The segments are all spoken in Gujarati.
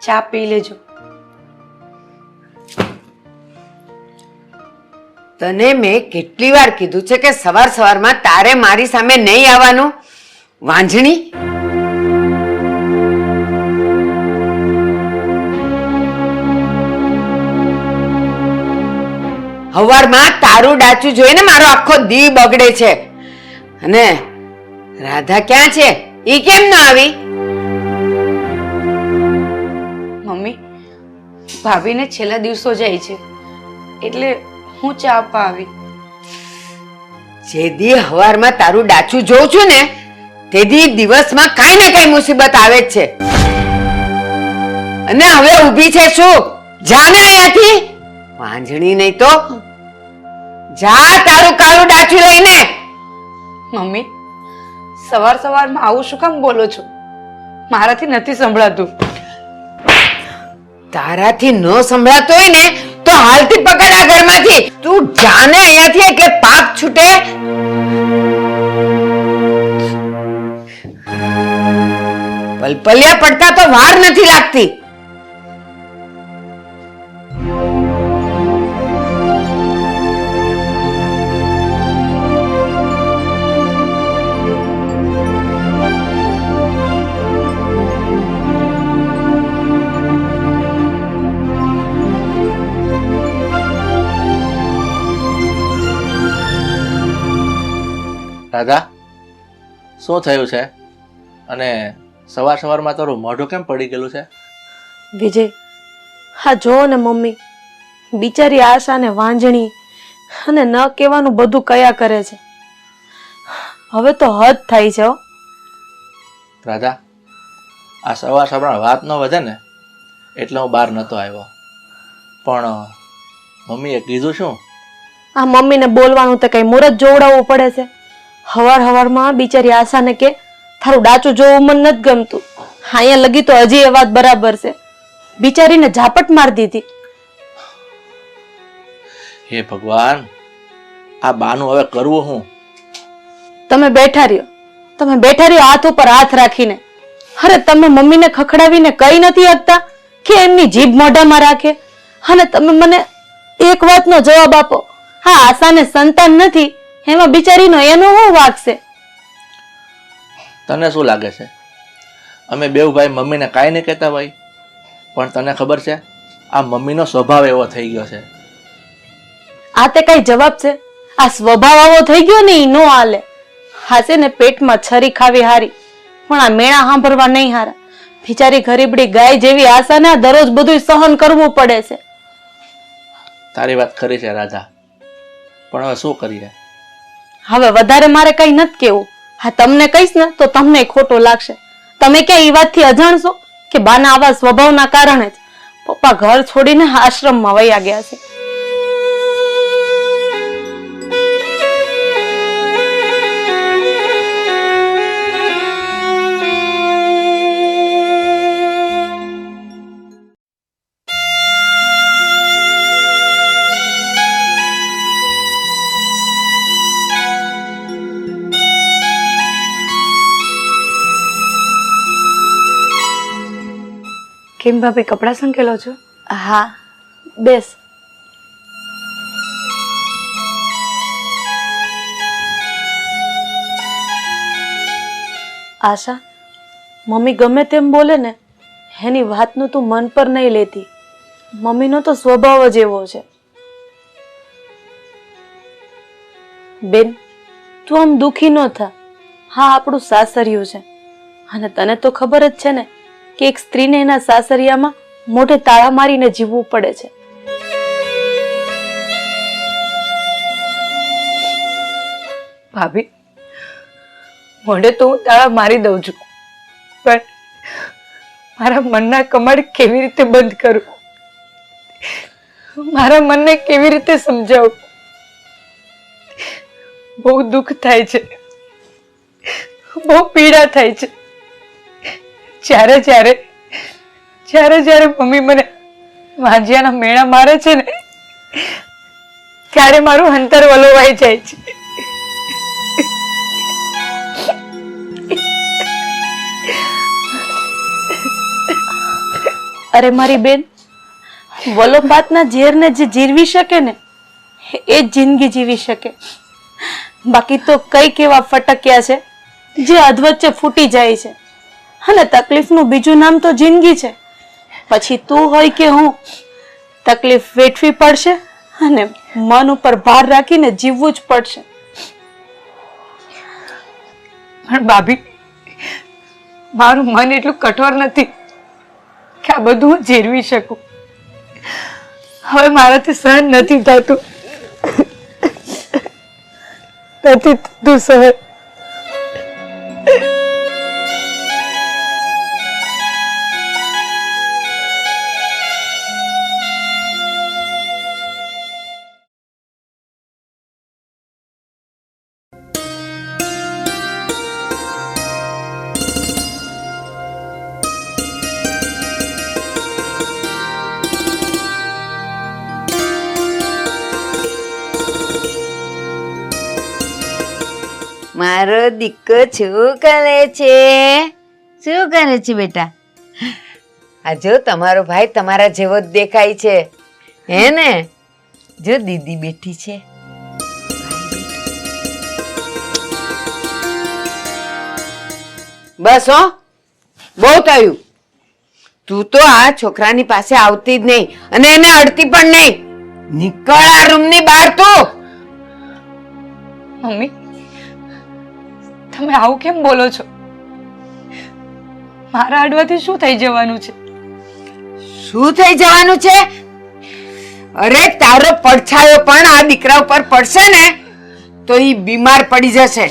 ચા પી લેજો. તને મેં કેટલી વાર કીધું છે કે સવાર સવારમાં તારે મારી સામે નહીં આવવાનું? વાંઝણી, હવારમાં તારું ડાચું જોઈને મારો આખો દી બગડે છે. અને રાધા ક્યાં છે? ઈ કેમ ન આવી? મમ્મી, ભાભીને છેલ્લા દિવસો જાય છે એટલે હું ચા આપવા આવી. જે દી હવારમાં તારું ડાચું જોઉં છું ને તે દી દિવસમાં કાંઈ ને કાંઈ મુસીબત આવે જ છે. અને હવે ઊભી છે શું? જા ને અહીંયાથી. વાંઝણી નહીં તો જા તારું કાળું ડાચું લઈને. મમ્મી, સવાર સવારમાં આવું શું કામ બોલો છો? મારાથી નથી સંભળાતું. તારાથી ન સંભળાતો હોય ને તો હાલથી પકડ આ ઘરમાંથી. તું જાને અહીંયાથી એટલે પાપ છૂટે. પલપલિયા પડતા તો વાર નથી લાગતી. રાધા, શું થયું છે? અને સવાર સવારમાં તારું મોઢું કેમ પડી ગયેલું છે? વિજય, હા જો ને મમ્મી, બિચારી આશા ને વાંઝણી અને ન કહેવાનું બધું કયા કરે છે. હવે તો હદ થાય છે. રાધા, આ સવાર સવારમાં વાત ન વધે ને એટલે હું બહાર નહોતો આવ્યો. પણ મમ્મીએ કીધું શું? આ મમ્મીને બોલવાનું તો કઈ મુહૂર્ત જોવડાવવું પડે છે. હવાર હવારમાં બિચારી આશાને કે તારું ડાચું જોવું મને નથી ગમતું. અહીંયા લગી તો હજી એ વાત બરાબર છે. બિચારીને ઝાપટ મારી દીધી. હે ભગવાન, આ બાનું હવે કરવું હું? તમે બેઠા રહ્યો હાથ ઉપર હાથ રાખીને. અરે તમે મમ્મીને ખખડાવીને કઈ નથી શકતા કે એમની જીભ મોઢામાં રાખે? અને તમે મને એક વાતનો જવાબ આપો, હા આશાને સંતાન નથી એમાં બિચારીનો એનો શું વાંક છે? તને શું લાગે છે અમે બેવ ભાઈ મમ્મીને કાંઈ નહીં કહેતા ભાઈ? પણ તને ખબર છે આ મમ્મીનો સ્વભાવ એવો થઈ ગયો છે. આ તે કઈ જવાબ છે? આ સ્વભાવ આવો થઈ ગયો ને ઈ નો હાલે. હાસે ને પેટમાં છરી ખાવી હારી પણ આ મેણા સાંભળવા નહીં હારા. બિચારી ગરીબડી ગાય જેવી આશાને આ દરરોજ બધું સહન કરવું પડે છે. તારી વાત ખરી છે રાધા, પણ હવે શું કરીએ? હવે વધારે મારે કઈ નથી કેવું. હા તમને કહીશ ને તો તમને ખોટું લાગશે. તમે ક્યાં એ વાતથી અજાણ છો કે બાના આવા સ્વભાવના કારણે જ પપ્પા ઘર છોડીને આશ્રમમાં વયા ગયા છે. કેમ ભાભી, કપડાં સંકેલો છો? હા બેસ. આશા, મમ્મી ગમે તેમ બોલે ને એની વાતનું તું મન પર નહીં લેતી. મમ્મીનો તો સ્વભાવ જ એવો છે. બેન, તું આમ દુખી ન થા. હા આપણું સાસરિયું છે અને તને તો ખબર જ છે ને કે એક સ્ત્રીને એના સાસરિયામાં મોઢે તાળા મારીને જીવવું પડે છે. ભાભી, મોઢે તો હું તાળા મારી દઉં છું પણ મારા મનના કમાડ કેવી રીતે બંધ કરું? મારા મનને કેવી રીતે સમજાવું? બહુ દુઃખ થાય છે, બહુ પીડા થાય છે. જ્યારે જ્યારે જ્યારે જ્યારે મમ્મી મને વાંજિયાના મેણા મારે છે ને ત્યારે મારું અંતર વલોવાઈ જાય છે. અરે મારી બેન, વલોપાતના ઝેરને જે જીરવી શકે ને એ જ જિંદગી જીવી શકે. બાકી તો કઈક એવા ફટક્યા છે જે અધવચ્ચે ફૂટી જાય છે. અને તકલીફનું બીજું નામ તો જિંદગી છે. પછી તું હોય કે હું, તકલીફ વેઠવી પડશે અને મન ઉપર ભાર રાખીને જીવવું જ પડશે. પણ ભાભી, મારું મન એટલું કઠોર નથી કે આ બધું હું ઝેરવી શકું. હવે મારાથી સહન નથી થતું. નથી થતું સહન. મારો દીકરો શું કરે છે? શું કરે છે બેટા? આ જો તમારો ભાઈ તમારા જેવો જ દેખાય છે, હે ને? જો દીદી બેઠી છે. બસ હો, બહુ થયું. તું તો આ છોકરાની પાસે આવતી જ નહીં અને એને અડતી પણ નહીં. નીકળ આ રૂમની બહાર તું. મમ્મી, તમે આવું કેમ બોલો છો? મારા અડવાથી શું થઈ જવાનું છે? શું થઈ જવાનું છે? અરે તારો પડછાયો પણ આ દીકરા ઉપર પડશે ને તો ઈ બીમાર પડી જશે.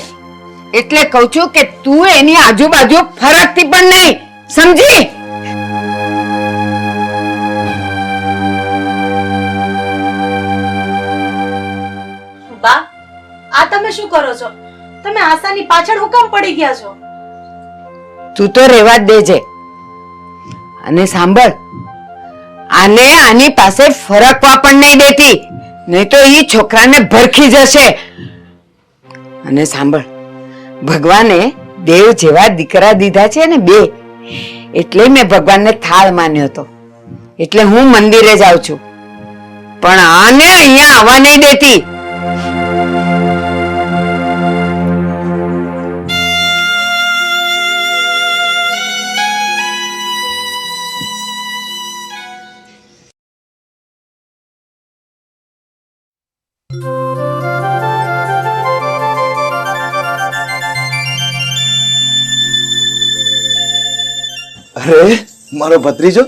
એટલે કહું છું કે તું એની આજુબાજુ ફરકતી પણ નહીં, સમજી? બા, આ તમે શું કરો છો? તમે આશાની પાછળ હુકમ પડી ગયા છો? તું તો રહેવા જ દેજે. અને સાંભળ, આને આની પાસે ફરકવા પણ નહીં દેતી, નહીં તો ઈ છોકરાને ભરખી જશે. અને સાંભળ, ભગવાને દેવ જેવા દીકરા દીધા છે ને બે, એટલે મેં ભગવાનને થાળ માન્યો હતો. એટલે હું મંદિરે જાઉં છું, પણ આને અહીંયા આવવા નહીં દેતી. અરે મારો ભત્રીજો,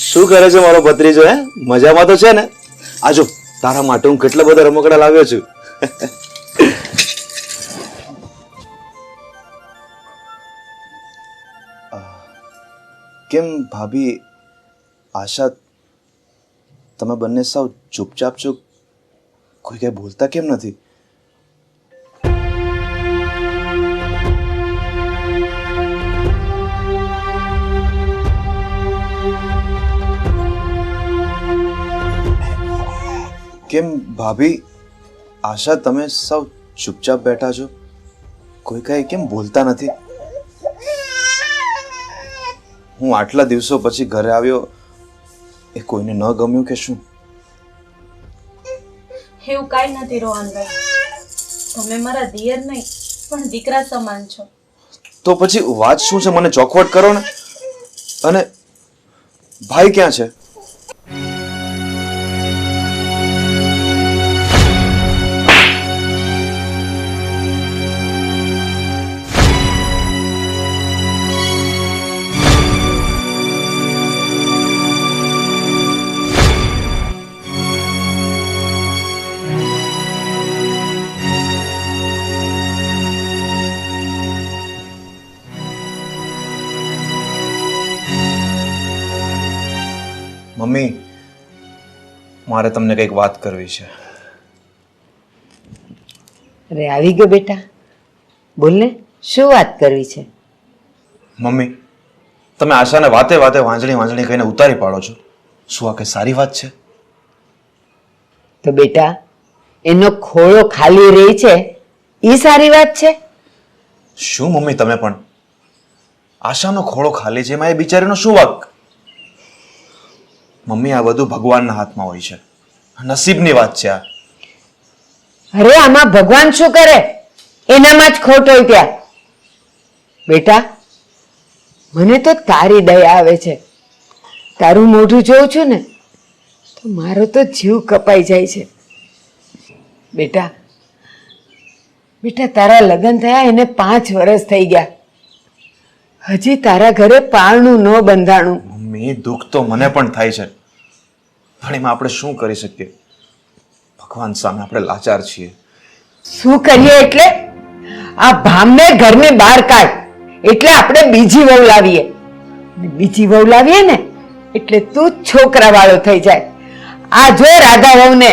શું કરે છે મારો ભત્રીજો? હે, મજામાં તો છે ને? આજો તારા માટે હું કેટલા બધા રમકડા લાવ્યો છું. કેમ ભાભી, આશા, તમે બંને સાવ ચૂપચાપ છો? કોઈ કઈ બોલતા કેમ નથી? કેમ ભાભી, આશા, તમે સાવ ચૂપચાપ બેઠા છો? કોઈ કઈ કેમ બોલતા નથી? હું આટલા દિવસો પછી ઘરે આવ્યો, એ કોઈને ન ગમ્યું કે શું? એવું કાંઈ નથી રોહનભાઈ. તમે મારા દિયર નહીં પણ દીકરા સમાન છો. તો પછી વાત શું છે? મને ચોખવટ કરો ને. અને ભાઈ ક્યાં છે? મમ્મી, મારે તમને કંઈક વાત કરવી છે. અરે આવી ગયો બેટા, બોલ ને, શું વાત કરવી છે? મમ્મી, તમે આશાને વાતે વાતે વાંજણી વાંજણી કહીને ઉતારી પાડો છો. શું આ કઈ સારી વાત છે? તો બેટા, એનો ખોળો ખાલી રહી છે, ઈ સારી વાત છે? શું મમ્મી, તમે પણ આશાનો ખોળો ખાલી છે, એમાં એ બિચારીનો શું વાંક? મમ્મી આ બધું ભગવાનના હાથમાં હોય છે, નસીબની વાત છે આ. અરે આમાં ભગવાન શું કરે? એનામાં જ ખોટ હોય ત્યાં. બેટા, મને તો તારી દયા આવે છે. તારું મોઢું જોઉં છું ને તો મારો તો જીવ કપાઈ જાય છે. બેટા બેટા તારા લગ્ન થયા એને 5 વર્ષ થઈ ગયા. હજી તારા ઘરે પારણું ન બંધાણું. મમ્મી, દુઃખ તો મને પણ થાય છે, પણ એમાં આપણે શું કરી શકીએ? ભગવાન સામે આપણે લાચાર છીએ. શું કરીએ એટલે? આ ભામને ઘરની બહાર કાઢ એટલે આપણે બીજી વહુ લાવીએ. અને બીજી વહુ લાવીએ ને એટલે તું છોકરા વાળો થઈ જાય. આ જો રાધા વહુને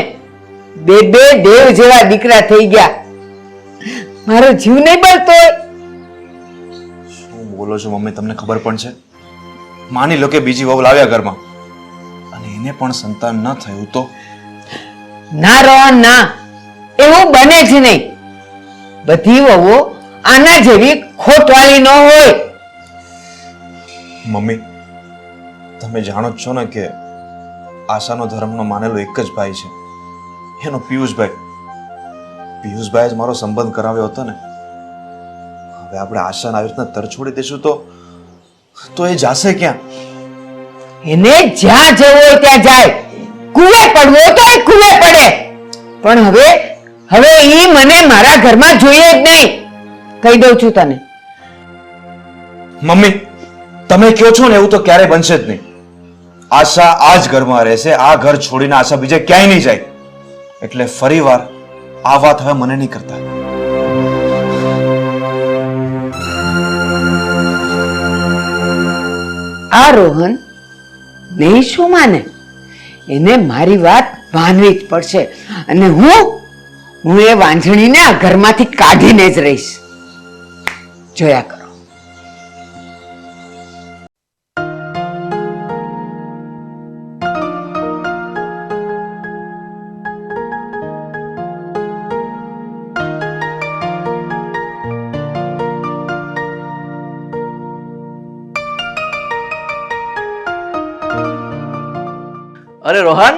બે દેવ જેવા દીકરા થઈ ગયા. મારો જીવ નહીં બળતો હોય. શું બોલો છો મમ્મી? તમને ખબર પણ છે? માની લો કે બીજી વહુ લાવ્યા ઘરમાં અને એને પણ સંતાન ન થયું તો? ના રોહન ના, એવું બને જ નહીં. બધી વહુઓ આના જેવી ખોટવાળી ન હોય. મમ્મી, તમે જાણો જ છો ને કે આશાનો ધર્મનો માનેલો એક જ ભાઈ છે, એનો પિયુષભાઈ. પિયુષભાઈ જ મારો સંબંધ કરાવ્યો હતો ને. હવે આપણે આશાને આવી રીતના તરછોડી દઈશું તો એ જાશે ક્યાં? એને જ્યાં જવું હોય ત્યાં જાય. કુવે પડવું હોય તો એ કુવે પડે. પણ હવે ઈ મને મારા ઘરમાં જોઈએ જ નહીં. કહી દઉં છું તને. મમ્મી, તમે કહો છો ને એવું તો ક્યારેય બનશે જ નહીં. આશા આ જ ઘરમાં રહેશે. આ ઘર છોડીને આશા બીજે ક્યાંય નહીં જાય. એટલે ફરીવાર આ વાત હવે મને નહીં કરતા. આ રોહન નહીં શું માને? એને મારી વાત માનવી જ પડશે. અને હું એ વાંઝણીને આ ઘરમાંથી કાઢીને જ રહીશ. જોયા કરો. અરે રોહન,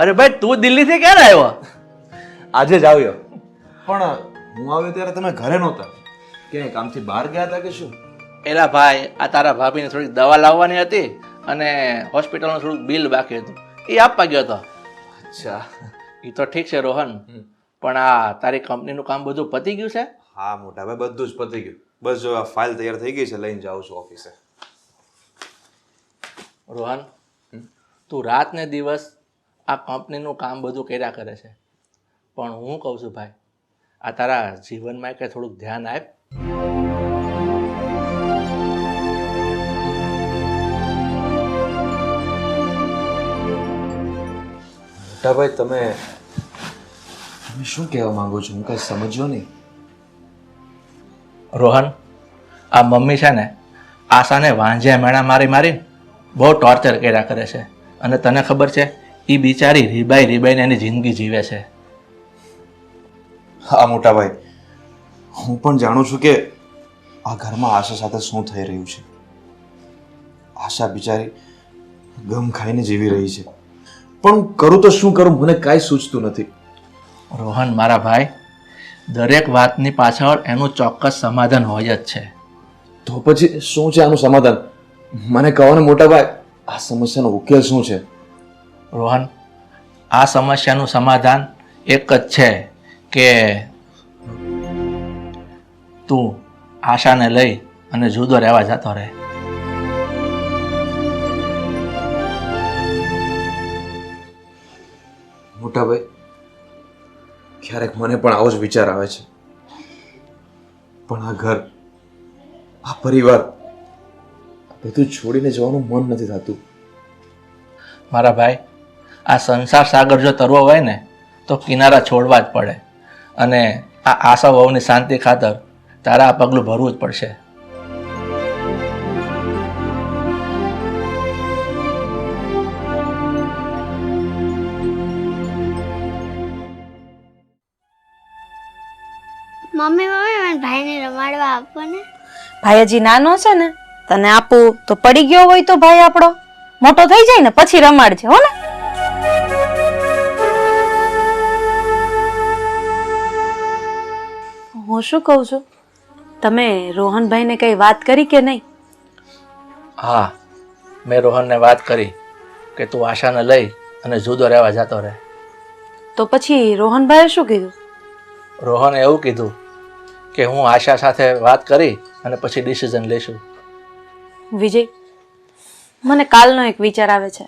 અરે ભાઈ તું દિલ્હીથી ક્યારે આવ્યો? આજે જ આવ્યો, પણ હું આવ્યો ત્યારે તમે ઘરે નહોતા. ક્યાંય કામથી બહાર ગયા હતા કે શું? એલા ભાઈ, આ તારા ભાભીને થોડીક દવા લાવવાની હતી અને હોસ્પિટલનું થોડુંક બિલ બાકી હતું, એ આપવા ગયો હતો. અચ્છા, એ તો ઠીક છે રોહન, પણ આ તારી કંપનીનું કામ બધું પતી ગયું છે? હા મોટા ભાઈ, બધું જ પતી ગયું. બસ જો આ ફાઇલ તૈયાર થઈ ગઈ છે, લઈને જાઉં છું ઓફિસે. રોહન, તું રાત ને દિવસ આ કંપનીનું કામ બધું કર્યા કરે છે, પણ હું કહું છું ભાઈ, આ તારા જીવનમાં કે થોડુંક ધ્યાન આપ. મોટા ભાઈ, તમે શું કહેવા માંગો છો? હું કઈ સમજ્યો નહીં. રોહન, આ મમ્મી છે ને આશાને વાંઝે મેણા મારી બહુ ટોર્ચર કર્યા કરે છે, અને તને ખબર છે એ બિચારી રીબાઈને એની જિંદગી જીવે છે. હા મોટા ભાઈ, હું પણ જાણું છું કે આ ઘરમાં આશા સાથે શું થઈ રહ્યું છે. આશા બિચારી ગમ ખાઈને જીવી રહી છે, પણ કરું તો શું કરું, મને કાંઈ સૂચતું નથી. રોહન મારા ભાઈ, દરેક વાતની પાછળ એનું ચોક્કસ સમાધાન હોય જ છે. તો પછી શું છે આનું સમાધાન? મને કહો ને મોટા ભાઈ, આ સમસ્યાનો ઉકેલ શું છે? રોહન, આ સમસ્યાનું સમાધાન એક જ છે કે તું આશાને લઈ અને જુદો રહેવા જતો રહે. મોટા ભાઈ, ક્યારેક મને પણ આવો જ વિચાર આવે છે, પણ આ ઘર, આ પરિવાર, બધું છોડીને જવાનું મન નથી થતું. મારા ભાઈ, આ સંસાર સાગર જો તરવો હોય ને તો કિનારા છોડવા જ પડે, અને આ આશા વહુની શાંતિ ખાતર તારા આ પગલું ભરવું જ પડશે. મમ્મી મને ભાઈને રમાડવા આપો ને. ભાઈ હજી નાનો છે ને, તને આપું તો પડી ગયો હોય તો ભાઈ આપણો. મોટો થઈ જાય ને પછી રમાડજે હો ને. હું શું કહું છું, તમે રોહનભાઈને કઈ વાત કરી કે નહીં? હા, મેં રોહનને વાત કરી કે તું આશાને લઈ અને જુદો રહેવા જતો રહે. તો પછી રોહનભાઈએ શું કીધું? રોહને એવું કીધું કે હું આશા સાથે વાત કરી અને પછી ડિસિઝન લઈશું. વિજય, મને કાલનો એક વિચાર આવે છે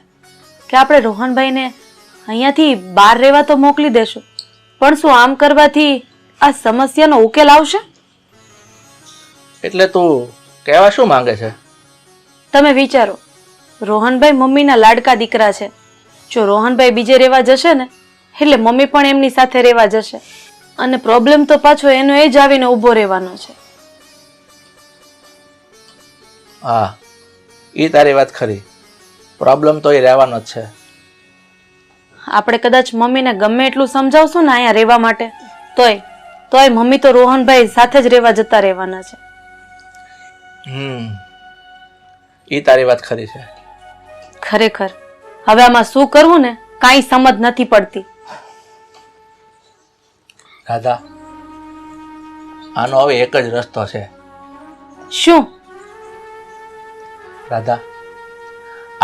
કે આપણે રોહનભાઈને અહીંયાથી બહાર રહેવા તો મોકલી દેશું, પણ શું આમ કરવાથી આ સમસ્યાનો ઉકેલ આવશે? એટલે તું કહેવા શું માંગે છે? તમે વિચારો, રોહનભાઈ મમ્મીના લાડકા દીકરા છે. જો રોહનભાઈ બીજે રહેવા જશે ને એટલે મમ્મી પણ એમની સાથે રહેવા જશે અને પ્રોબ્લેમ તો પાછો એનો એ જ આવીને ઊભો રહેવાનો છે. હા, એ તારી વાત ખરી. પ્રોબ્લેમ તો એ રહેવાનો જ છે. આપણે કદાચ મમ્મીને ગમે એટલું સમજાવશું ને અહીંયા રહેવા માટે, તોય મમ્મી તો રોહનભાઈ સાથે જ રહેવા જતા રહેવાના છે. એ તારી વાત ખરી છે. ખરેખર હવે આમાં શું કરવું ને કાંઈ સમજ નથી પડતી. રાધા, આનો હવે એક જ રસ્તો છે. શું? રાધા,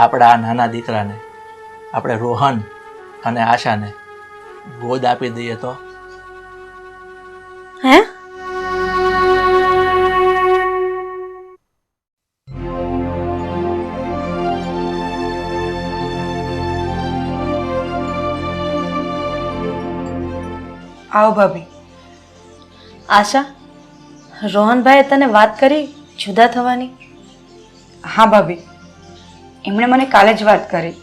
આપણા આ નાના દીકરાને આપણે રોહન અને આશાને ગોદ આપી દઈએ તો? હે? આવો ભાભી. આશા, રોહનભાઈએ તને વાત કરી જુદા થવાની? હા ભાભી, એમણે મને કાલે જ વાત કરી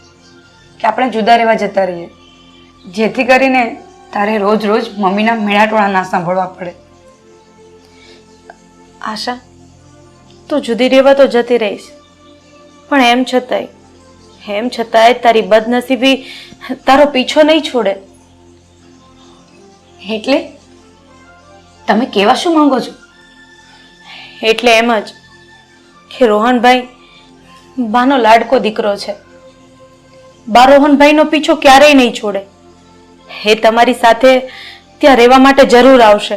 કે આપણે જુદા રહેવા જતા રહીએ, જેથી કરીને તારે રોજ રોજ મમ્મીના મેળાટોળા ના સાંભળવા પડે. આશા, તું જુદી રહેવા તો જતી રહીશ, પણ એમ છતાંય તારી બદનસીબી તારો પીછો નહીં છોડે. એટલે તમે કેવા શું માંગો છો? એટલે એમ જ કે રોહનભાઈ બાનો લાડકો દીકરો છે. બા રોહનભાઈનો પીછો ક્યારેય નહીં છોડે. એ તમારી સાથે ત્યાં રહેવા માટે જરૂર આવશે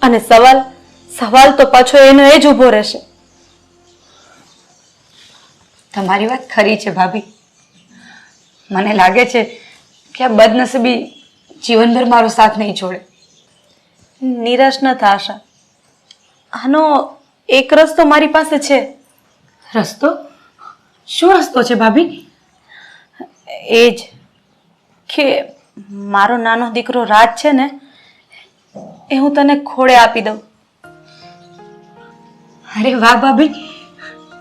અને સવાલ તો પાછો એનો એ જ ઊભો રહેશે. તમારી વાત ખરી છે ભાભી. મને લાગે છે કે આ બદનસીબી જીવનભર મારો સાથ નહીં છોડે. નિરાશ ન થા આશા, આનો એક રસ્તો મારી પાસે છે. રસ્તો? શું રસ્તો છે ભાભી? એ જ કે મારો નાનો દીકરો રાજ છે ને, એ હું તને ખોળે આપી દઉં. અરે વાહ ભાભી,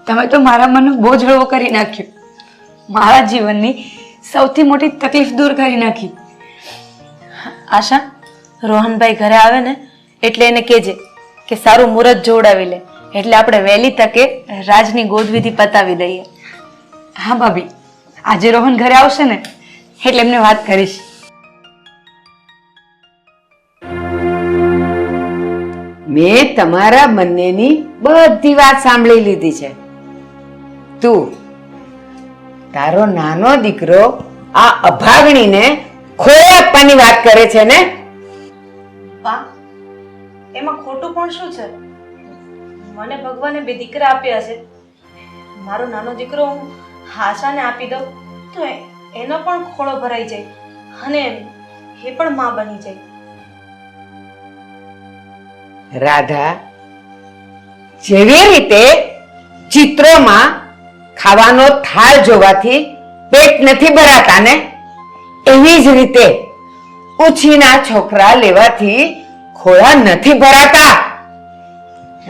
તમે તો મારા મનનો બોજ હળવો કરી નાખ્યો. મારા જીવનની સૌથી મોટી તકલીફ દૂર કરી નાખી. આશા, રોહનભાઈ ઘરે આવે ને એટલે એને કહેજે કે સારું મુહૂર્ત જોડાવી લે, એટલે આપણે વહેલી તકે રાજની ગોદવિધિ પતાવી દઈએ. હા ભાભી, આજે રોહન ઘરે આવશે ને એટલે એમને વાત કરીશ. મેં તમારા બંનેની બધી વાત સાંભળી લીધી છે. તું તારો નાનો દીકરો આ અભાગણીને ખોળે આપવાની વાત કરે છે ને? બા, એમાં ખોટું પણ શું છે? મને ભગવાને બે દીકરા આપ્યા છે. મારો નાનો દીકરો હું આશાને આપી દઉં તો એનો પણ ખોળો ભરાઈ જાય અને એ પણ માં બની જાય. રાધા, જેવી રીતે ચિત્રોમાં ખાવાનો થાળ જોવાથી પેટ નથી ભરાતા ને, એવી જ રીતે ઉછીના છોકરા લેવાથી ખોળા નથી ભરાતા.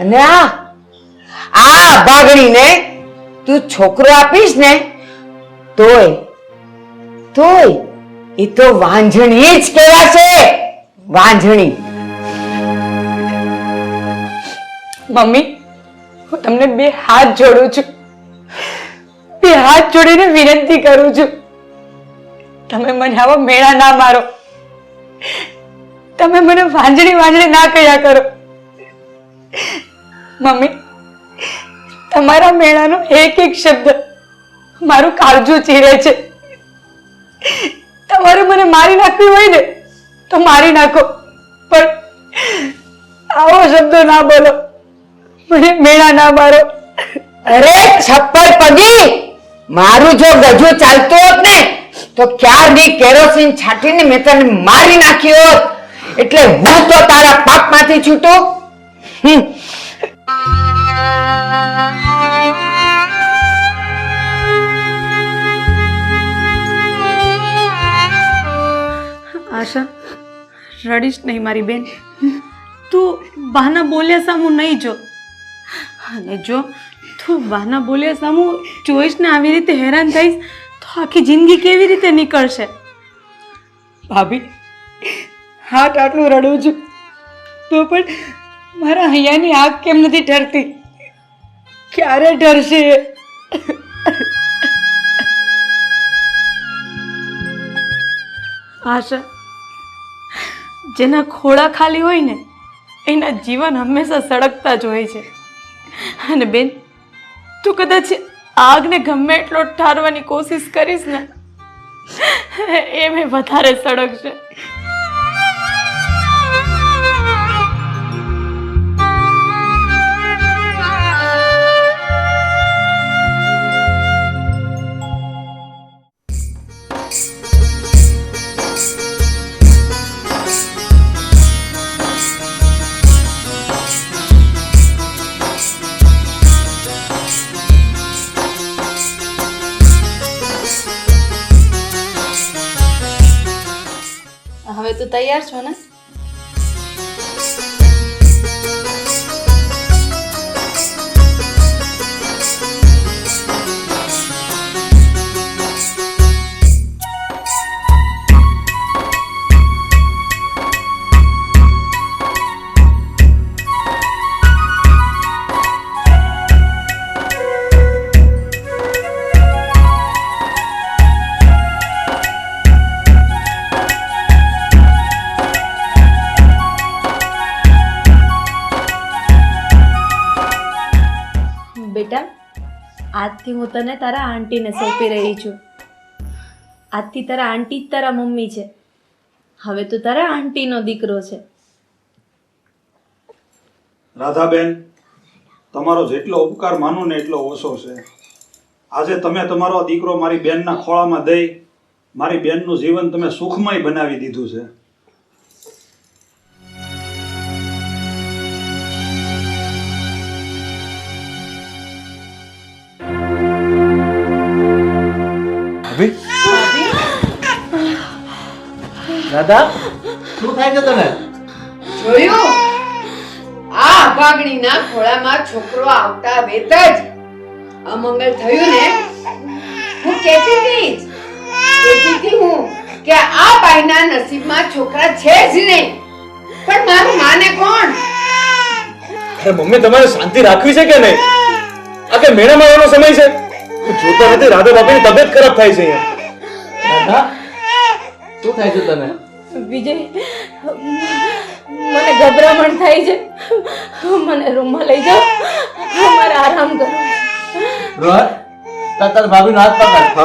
અને આ અભાગણીને તું છોકરો આપીશ ને તોય એ તો વાંઝણી જ કહેવાશે. વાંઝણી. મમ્મી, હું તમને બે હાથ જોડું છું. બે હાથ જોડીને વિનંતી કરું છું, તમે મને આવા મેળા ના મારો. તમે મને વાંજણી ના કહ્યા કરો. મમ્મી, તમારા મેળાનો એક એક શબ્દ મારું કાળજું ચીરે છે. તમારે મને મારી નાખવી હોય ને તો મારી નાખો, પણ આવો શબ્દો ના બોલો, મને મેણા ના મારો. અરે છપ્પર પગી, મારું જો ગજુ ચાલતું હોત ને તો ક્યારની કેરોસીન છાંટીને મેં તને મારી નાખ્યો હોત. એટલે હું તો તારા પાપમાંથી છૂટું. આશા, રડીશ નહીં મારી બેન. તું બહાના બોલ્યા સામું નહીં જો, અને જો તું બહાના બોલ્યા સામું જોઈશ ને આવી રીતે હેરાન થઈશ તો આખી જિંદગી કેવી રીતે નીકળશે? ભાભી, હાથ આટલું રડું છું તો પણ મારા હૈયાની આંખ કેમ નથી ઠરતી? ક્યારે ઠરશે? આશા, જેના ખોળા ખાલી હોય ને એના જીવન હંમેશા સળગતા જ હોય છે. અને બેન, તું કદાચ આગને ગમે એટલો ઠારવાની કોશિશ કરીશ ને એમ વધારે સળગશે. હવે તું તૈયાર છો ને? બેટા, આજથી હું તને તારા આંટીને સોંપી રહી છું. આજથી તારા આંટી જ તારા મમ્મી છે. હવે તું તારા આંટીનો દીકરો છે. રાધાબેન, તમારો જેટલો ઉપકાર માનું ને એટલો ઓછો છે. આજે તમે તમારો દીકરો મારી બેનના ખોળામાં દઈ મારી બેનનું જીવન તમે સુખમય બનાવી દીધું છે. દાદા, શું થાય છે તને? જોયું? આ અભાગણીના ખોળામાં છોકરો આવતા વેત જ અમંગલ થયું ને. હું કહેતી હતી હું કે આ બાઈના નસીબમાં છોકરા છે જ નહીં, પણ મારું માને કોણ? અરે મમ્મી, તમારે શાંતિ રાખવી છે કે નહીં? આ કે મેળા મારવાનો સમય છે? જોતા નથી રાધા બાપીની તબિયત ખરાબ થાય છે અહીંયા. દાદા, શું થાય છે તને? વિજય, મને ગભરામણ થાય છે. મને રૂમમાં લઈ જાઓ, મારે આરામ કરો. રોહન, તાર ભાભીનો હાથ પકડ.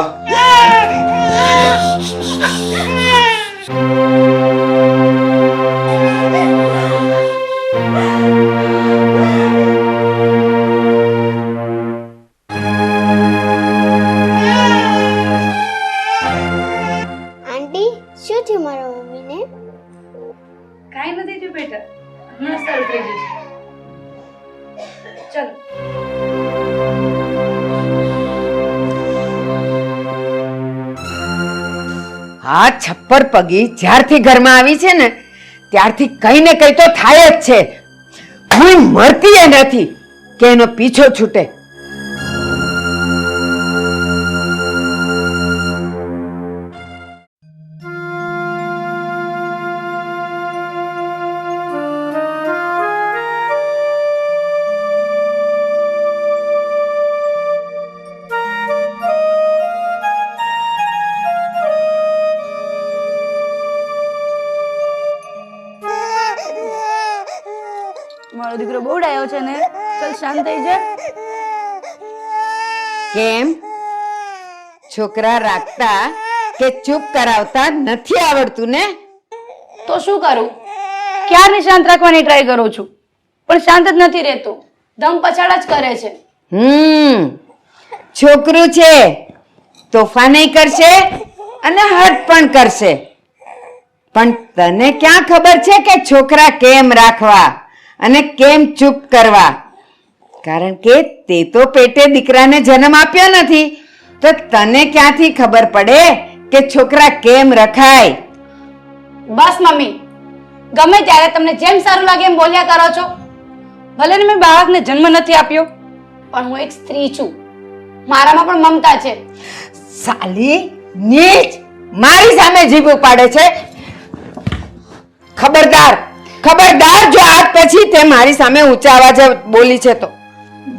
આંટી, શું થયું મારા મમ્મીને? કાંઈ નથી થયું બેટા, હમણાં સારું થઈ જશે. ચાલો. આ છપ્પર પગી જ્યારથી ઘરમાં આવી છે ને ત્યારથી કઈ ને કઈ તો થાય જ છે. હું મરતી એ નથી કે એનો પીછો છૂટે. મારો દીકરો બહુ ડાયો છે ને. ચાલ શાંત થઈ જા. કેમ? છોકરા રાખતા કે ચૂપ કરાવતા નથી આવડતું ને? તો શું કરું? ક્યારની શાંત રાખવાની ટ્રાય કરું છું, પણ શાંત જ નથી રહેતું. ધમ પછાડા જ કરે છે. છોકરું છે, તોફાની કરશે અને હટ પણ કરશે. પણ તને ક્યાં ખબર છે કે છોકરા કેમ રાખવા અને કેમ ચૂપ કરવા? કારણ કે તે તો પેટે દીકરાને જન્મ આપ્યો નથી, તો તને ક્યાંથી ખબર પડે કે છોકરા કેમ રખાય? બસ મમ્મી, ગમે ત્યારે તમને જેમ સારું લાગે એમ બોલ્યા કરો છો. ભલે ને મેં બાળકને જન્મ નથી આપ્યો, પણ હું એક સ્ત્રી છું. મારામાં પણ મમતા છે. સાલી નીચ, મારી સામે જીભ ઉપાડે છે. ખબરદાર, ખબરદાર જો આજ પછી તે મારી સામે ઊંચા અવાજે બોલી છે તો.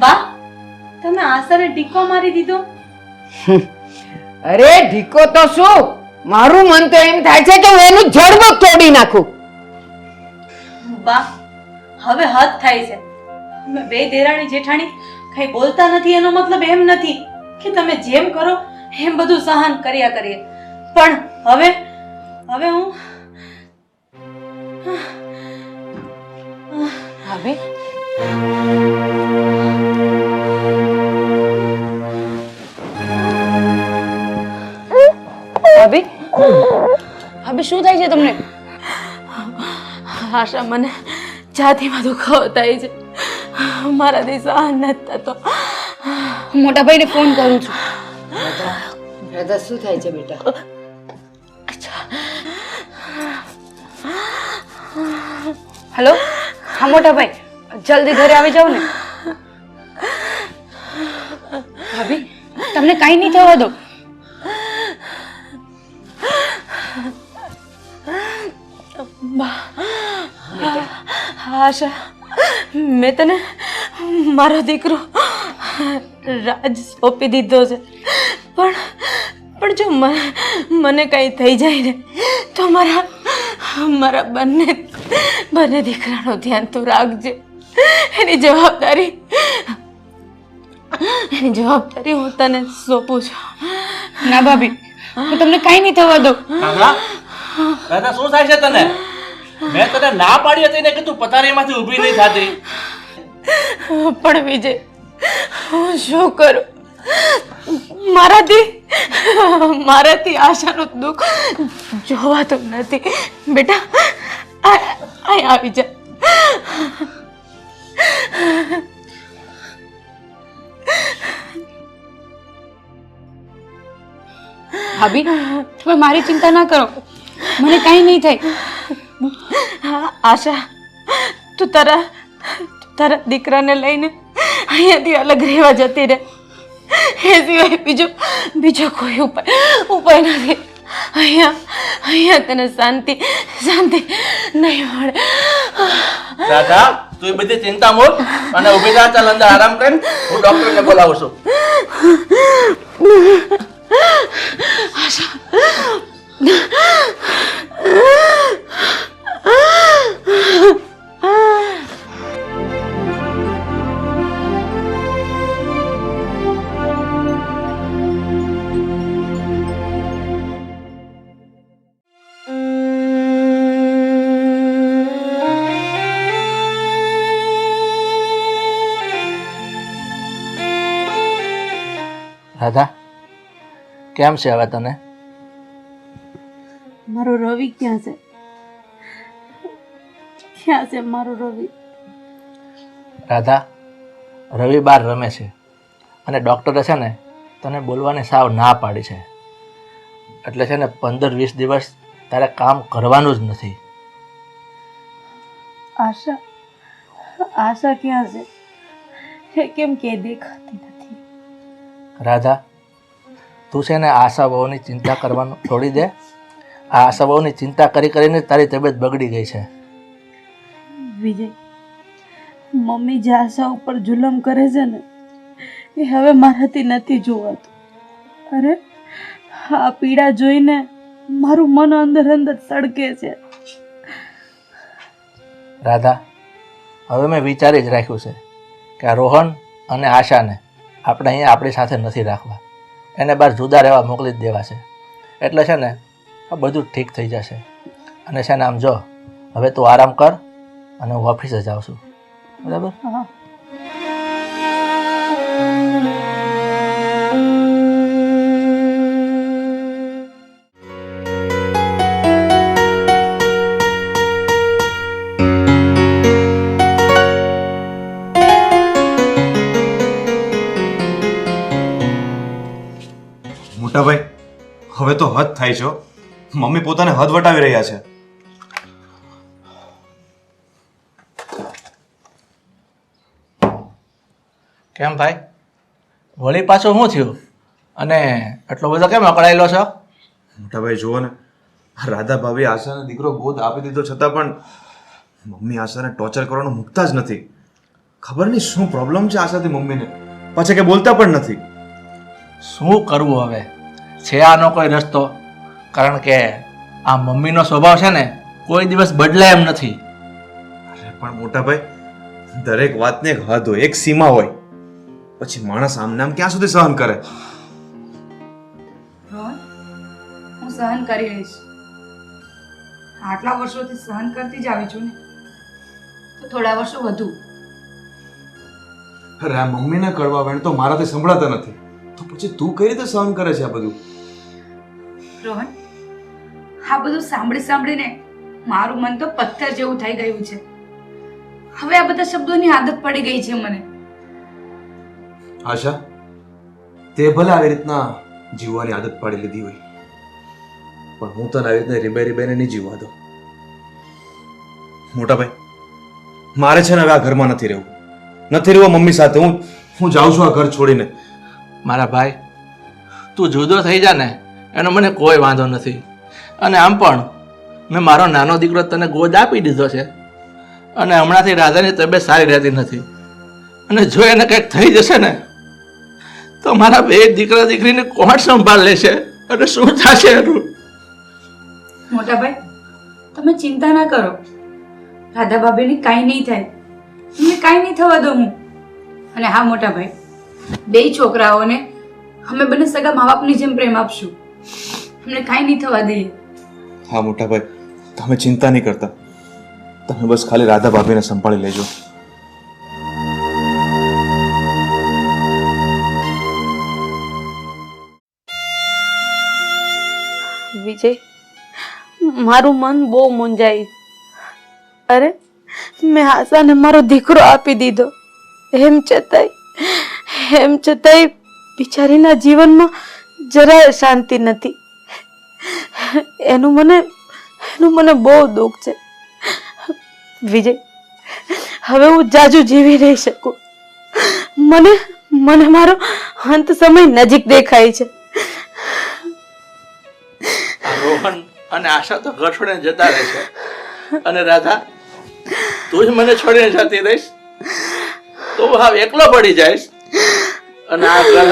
બા, તમે આશાને ટીકો મારી દીધો. અરે ઢીકો તો શું, મારું મન તો એમ થાય છે કે હું એનું જડબું તોડી નાખું. બા, હવે હદ થાય છે. અમે બે દેરાણી જેઠાણી કઈ બોલતા નથી એનો મતલબ એમ નથી કે તમે જેમ કરો એમ બધું સહન કર્યા કરીએ. પણ હવે હું ભાભી, ભાભી, ભાભી શું થાય છે તમને? આશા, મને છાતીમાં દુખાવો થાય છે. મારાથી સહન નથી થતો. મોટા ભાઈને ફોન કરું છું. દાદા શું થાય છે બેટા? હેલો, હા મોટા ભાઈ, જલ્દી ઘરે આવી જાઓ ને. ભાભી, તમને કાંઈ નહીં થવા દો. આશા, મેં તને મારો દીકરો રાજ સોંપી દીધો છે, પણ જો મને કઈ થઈ જાય ને તો મારા બંને દીકરાનું ધ્યાન તું રાખજે. એની જવાબદારી હું તને સોંપું છું. ના ભાભી, હું તમને કાંઈ નહીં થવા દો. દાદા શું થાય છે તને? મેં તને ના પાડી હતી ને કે તું પથારીમાંથી ઊભી નહીં થતી. પણ વિજય, હું શું કરું? મારાથી આશાનું દુઃખ જોવાતું નથી. બેટા, અહીં આવી જા. ભાભી, તમે મારી ચિંતા ના કરો, મને કાંઈ નહીં થાય. આશા, તું તારા દીકરાને લઈને અહીંયાથી અલગ રહેવા જતી રહે. એ સિવાય બીજો કોઈ ઉપાય નથી. અહીંયા તને શાંતિ નહીં મળે. દાદા, તું એ બધી ચિંતા મૂક અને ઊભી થા. ચાલ અંદર આરામ કર, હું ડોક્ટરને બોલાવું છું. રાધા, કેમ છે હવે તને? મારો રવિ ક્યાં છે? ક્યાં છે મારો રવિ? રાધા, રવિ બાર રમે છે અને ડૉક્ટરે છે ને તને બોલવાની સાવ ના પાડી છે. એટલે છે ને 15-20 દિવસ તારે કામ કરવાનું જ નથી. આશા ક્યાં છે? એ કેમ કે દેખાતી નથી? રાધા, તું છે ને આશા બહુની ચિંતા કરવાનું છોડી દે. આ આશા બહુની ચિંતા કરીને તારી તબિયત બગડી ગઈ છે. વિજય, મમ્મી જે આશા ઉપર જુલમ કરે છે ને એ હવે મારાથી નથી જોવાતું. અરે, આ પીડા જોઈને મારું મન અંદર સળગે છે. રાધા, હવે મેં વિચારી જ રાખ્યું છે કે આ રોહન અને આશાને આપણે અહીંયા આપણી સાથે નથી રાખવા. એને બહાર જુદા રહેવા મોકલી જ દેવા છે. એટલે છે ને આ બધું ઠીક થઈ જશે. અને છે ને આમ જો હવે તું આરામ કર અને હું ઓફિસે જાઉં છું, બરાબર? હા. મોટાભાઈ, હવે તો હદ થાય છે હો. મમ્મી પોતાને હદ વટાવી રહ્યા છે. કેમ ભાઈ, વળી પાછું શું થયું? અને એટલો બધો કેમ અકળાયેલો છો? મોટાભાઈ જુઓ ને, રાધા ભાભી આશાને દીકરો ગોદ આપી દીધો છતાં પણ મમ્મી આશાને ટોર્ચર કરવાનું મૂકતા જ નથી. ખબર નહીં શું પ્રોબ્લેમ છે આશાથી મમ્મીને, પાછા કે બોલતા પણ નથી. શું કરવું હવે? છે આનો કોઈ રસ્તો? કારણ કે આ મમ્મીનો સ્વભાવ છે ને કોઈ દિવસ બદલાય એમ નથી. અરે પણ મોટાભાઈ, દરેક વાતને એક હદ હોય, એક સીમા હોય. પછી માણસ આમ નામ ક્યાં સુધી સહન કરે? રોહન, હું સહન કરી લઈશ. આટલા વર્ષોથી સહન કરતી જ આવી છું ને, તો થોડા વર્ષો વધુ. અરે આ મમ્મીને કડવા વેણ તો મારાથી સંભળાતા નથી, તો પછી તું કઈ રીતે સહન કરે છે આ બધું? રોહન, આ બધું સાંભળી સાંભળીને મારું મન તો પથ્થર જેવું થઈ ગયું છે. હવે આ બધા શબ્દોની આદત પડી ગઈ છે મને. આશા, તે ભલે આવી રીતના જીવવાની આદત પાડી લીધી હોય, પણ હું તને આવી રીતના રીબે રીબેને નહીં જીવવા દઉં. મોટાભાઈ, મારે છે ને હવે આ ઘરમાં નથી રહેવું. નથી રહેવું મમ્મી સાથે. હું જાઉં છું આ ઘર છોડીને. મારા ભાઈ, તું જુદો થઈ જા ને એનો મને કોઈ વાંધો નથી. અને આમ પણ મેં મારો નાનો દીકરો તને ગોદ આપી દીધો છે. અને હમણાંથી રાધાની તબિયત સારી રહેતી નથી. અને જો એને કંઈક થઈ જશે ને તો મારા બે દીકરા દીકરીને કોણ સંભાળ લેશે અને શું થશે એનું? મોટા ભાઈ, તમે ચિંતા ના કરો. રાધા ભાભીને કાંઈ નહીં થાય. એમને કાંઈ નહીં થવા દઉં હું. અને હા મોટા ભાઈ, બે છોકરાઓને અમે બંને સગા મા બાપની જેમ પ્રેમ આપશું. એમને કાંઈ નહીં થવા દઈએ. હા મોટાભાઈ, તમે ચિંતા નહીં કરતા. તમે બસ ખાલી રાધા ભાભીને સંભાળી લેજો. વિજય, મારું મન બહુ મૂંઝાય. અરે, મેં આશાને મારો દીકરો આપી દીધો, એમ છતાંય બિચારીના જીવનમાં જરાય શાંતિ નથી. એનું મને બહુ દુઃખ છે. વિજય, હવે હું જાજુ જીવી નહીં શકું. મને મારો અંત સમય નજીક દેખાય છે. રોહન અને આશા તો ઘર છોડીને જતા રહેશે. અને રાધા, તું જ મને છોડીને જતી રહીશ તો હું હાવ એકલો પડી જઈશ અને આ ઘર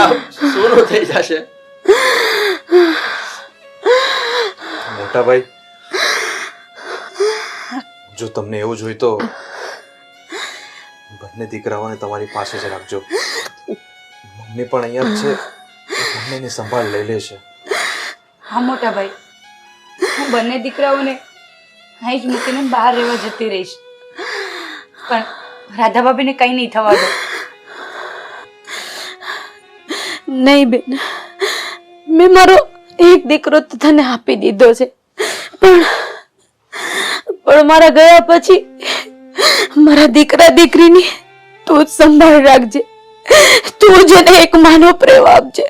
શરૂ થઈ જશે. મોટાભાઈ, જો તમને એવું જોઈ તો બંને દીકરાઓને તમારી પાસે જ રાખજો. મમ્મી પણ અહીંયા જ છે, બંનેની સંભાળ લઈ લેશે. હા મોટા ભાઈ, હું બંને દીકરાઓને અહીં જ મૂકીને બહાર રહેવા જતી રહીશ. પણ રાધા ભાભીને કંઈ નહીં થવા દો. નહીં બેન, મેં મારો એક દીકરો તો તને આપી દીધો છે, પણ મારા ગયા પછી મારા દીકરા દીકરીની તું જ સંભાળ રાખજે. તું જ એને એક માનો પ્રેમ આપજે.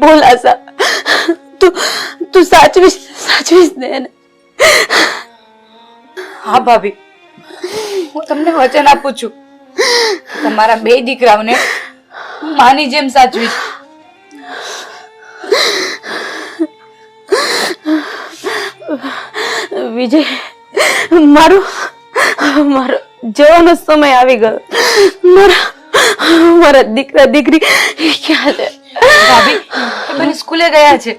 બોલ આશા, તું સાચવીશ ને એને? હા ભાભી, હું તમને વચન આપું છું, તમારા બે દીકરાઓને હું માની જેમ સાચવીશ. વિજય, મારો જવાનો સમય આવી ગયો. મારા દીકરા દીકરી ક્યાં છે? ભાભી, એ બંને સ્કૂલે ગયા છે.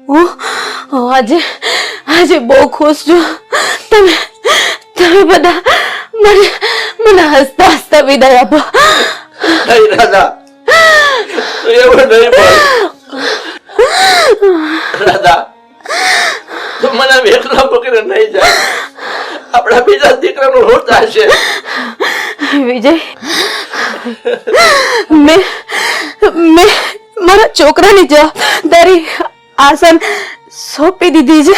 હું આજે બહુ ખુશ છું. તમે બધા મને મને હસતા હસતા વિદાય આપો. નહીં રાધા, તું એવું નહીં બોલ. રાધા, તું મને એકલા મૂકીને નહીં જાય. આપણા બીજા દીકરાનું શું થશે? વિજય, મેં મેં મારા છોકરાની જવાબદારી આસાન સોંપી દીધી છે.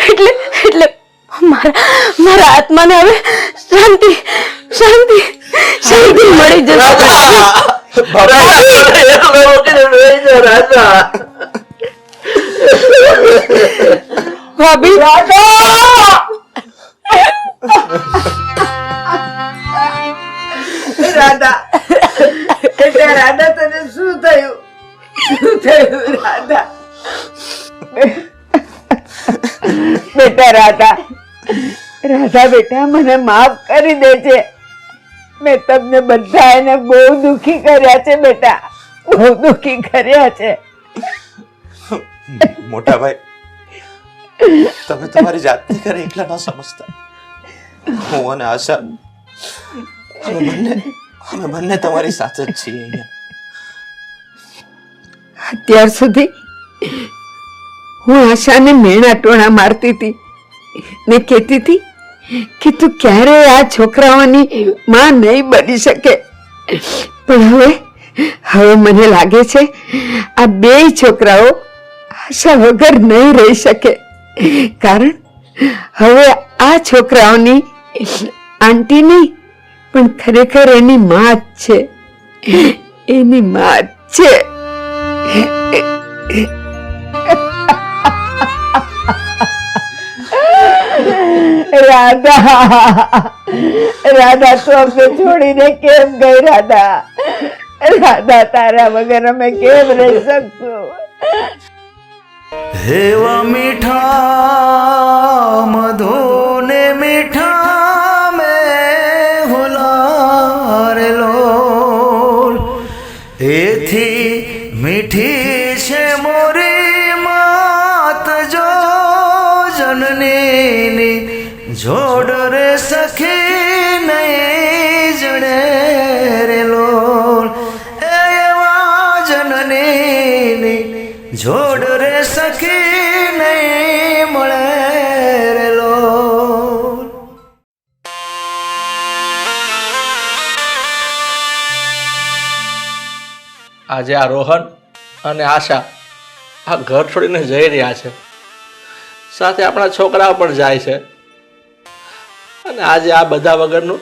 એટલે એટલે મારા આત્માને હવે શાંતિ શાંતિ શાંતિ મળી જશે. ભાભી, રાધા, એટલે રાધા તને શું થયું? શું થયું રાધા? બેટા રાધા, રાધા બેટા મને માફ કરી દેજે. મેં તમને બધા એને બહુ દુખી કર્યા છે બેટા, બહુ દુખી કર્યા છે. મોટા ભાઈ, તમે તમારી જાતને કરે એકલા ન સમજતા. હું અને આશા અમે બંને તમારી સાથે જ છીએ અહીંયા. અત્યાર સુધી હું આશાને મેણા ટોણા મારતી હતી ને કહેતી હતી કે તું ક્યારેય આ છોકરાઓની માં નહીં બની શકે. પણ હવે મને લાગે છે આ બે છોકરાઓ આશા વગર નહીં રહી શકે. કારણ હવે આ છોકરાઓની આંટી નહીં પણ ખરેખર એની માં જ છે, એની માં જ છે. રાધા, રાધા તું અમને છોડીને કેમ ગઈ? રાધા, રાધા તારા વગર અમે કેમ રહી શકશું? हेवा मीठा मधुने मीठा में हुलारे लोल एथी मीठी છે મોરી માત જો જનની જોડ રે સખી નહીં જણે રે લોલ એવા જનની જોડ રે સખી નહીં મળે રે લોલ. આજે આ રોહન અને આશા આ ઘર છોડીને જઈ રહ્યા છે, સાથે આપણા છોકરાઓ પણ જાય છે. અને આજે આ બધા વગરનું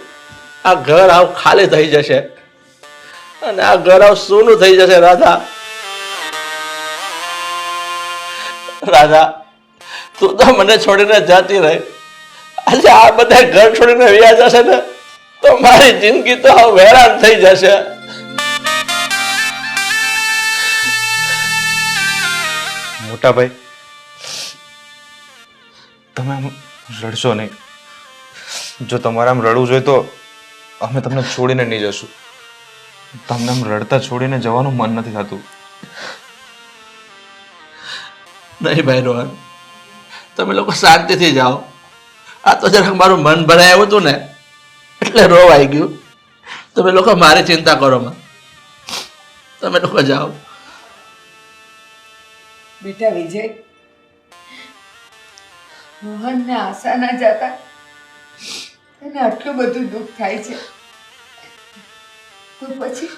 આ ઘર આવ ખાલી થઈ જશે અને આ ઘર આવ સૂનું થઈ જશે. રાધા, રાધા, તું તો મને છોડીને જતી રહી. આજે આ બધા ઘર છોડીને વ્યા જશે ને તો મારી જિંદગી તો હવે હેરાન થઈ જશે. મોટા ભાઈ, તમે આમ રડશો નહીં. જો તમારે આમ રડવું જોઈએ તો અમે તમને છોડીને નહીં જશું. તમને આમ રડતા છોડીને જવાનું મન નથી થતું. નહીં ભાઈ રોહન, તમે લોકો શાંતિથી જાઓ. આ તો જરાક મારું મન ભરાયું હતું ને એટલે રોવાઈ ગયું. તમે લોકો મારી ચિંતા કરો માં, તમે લોકો જાઓ. બેટા વિજય, મોહન ને આશા ના જતા તને આટલું બધું દુઃખ થાય છે તો પછી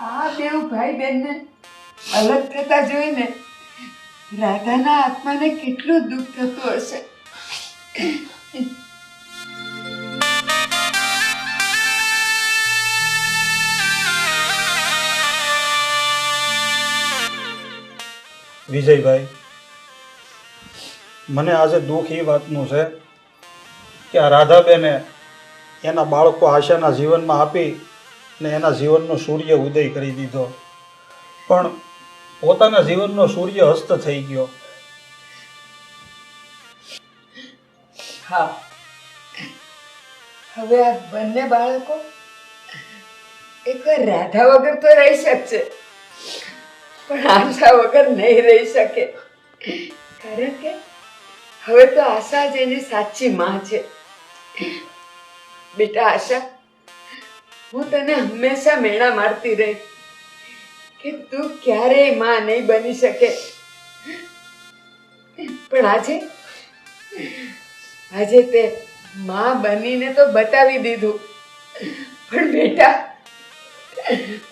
આ બેવ ભાઈ બહેનને અલગ થતા જોઈને રાધાના આત્માને કેટલું દુઃખ થતું હશે. વિજયભાઈ, મને આજે દુઃખ એ વાતનું છે કે આ રાધાબેને એના બાળકો આશાના જીવનમાં આપી ને એના જીવનનો સૂર્ય ઉદય કરી દીધો, પણ પોતાના જીવનનો સૂર્ય અસ્ત થઈ ગયો. હા, હવે આ બંને બાળકો એકવાર રાધા વગર તો રહી શકશે પણ આશા વગર નહીં રહી શકે. કારણ કે હવે તો આશા જ એની સાચી માં છે. બેટા આશા, હું તને હંમેશા મેણા મારતી રહી કે તું ક્યારેય માં નહીં બની શકે, પણ આજે તે માં બનીને તો બતાવી દીધું. પણ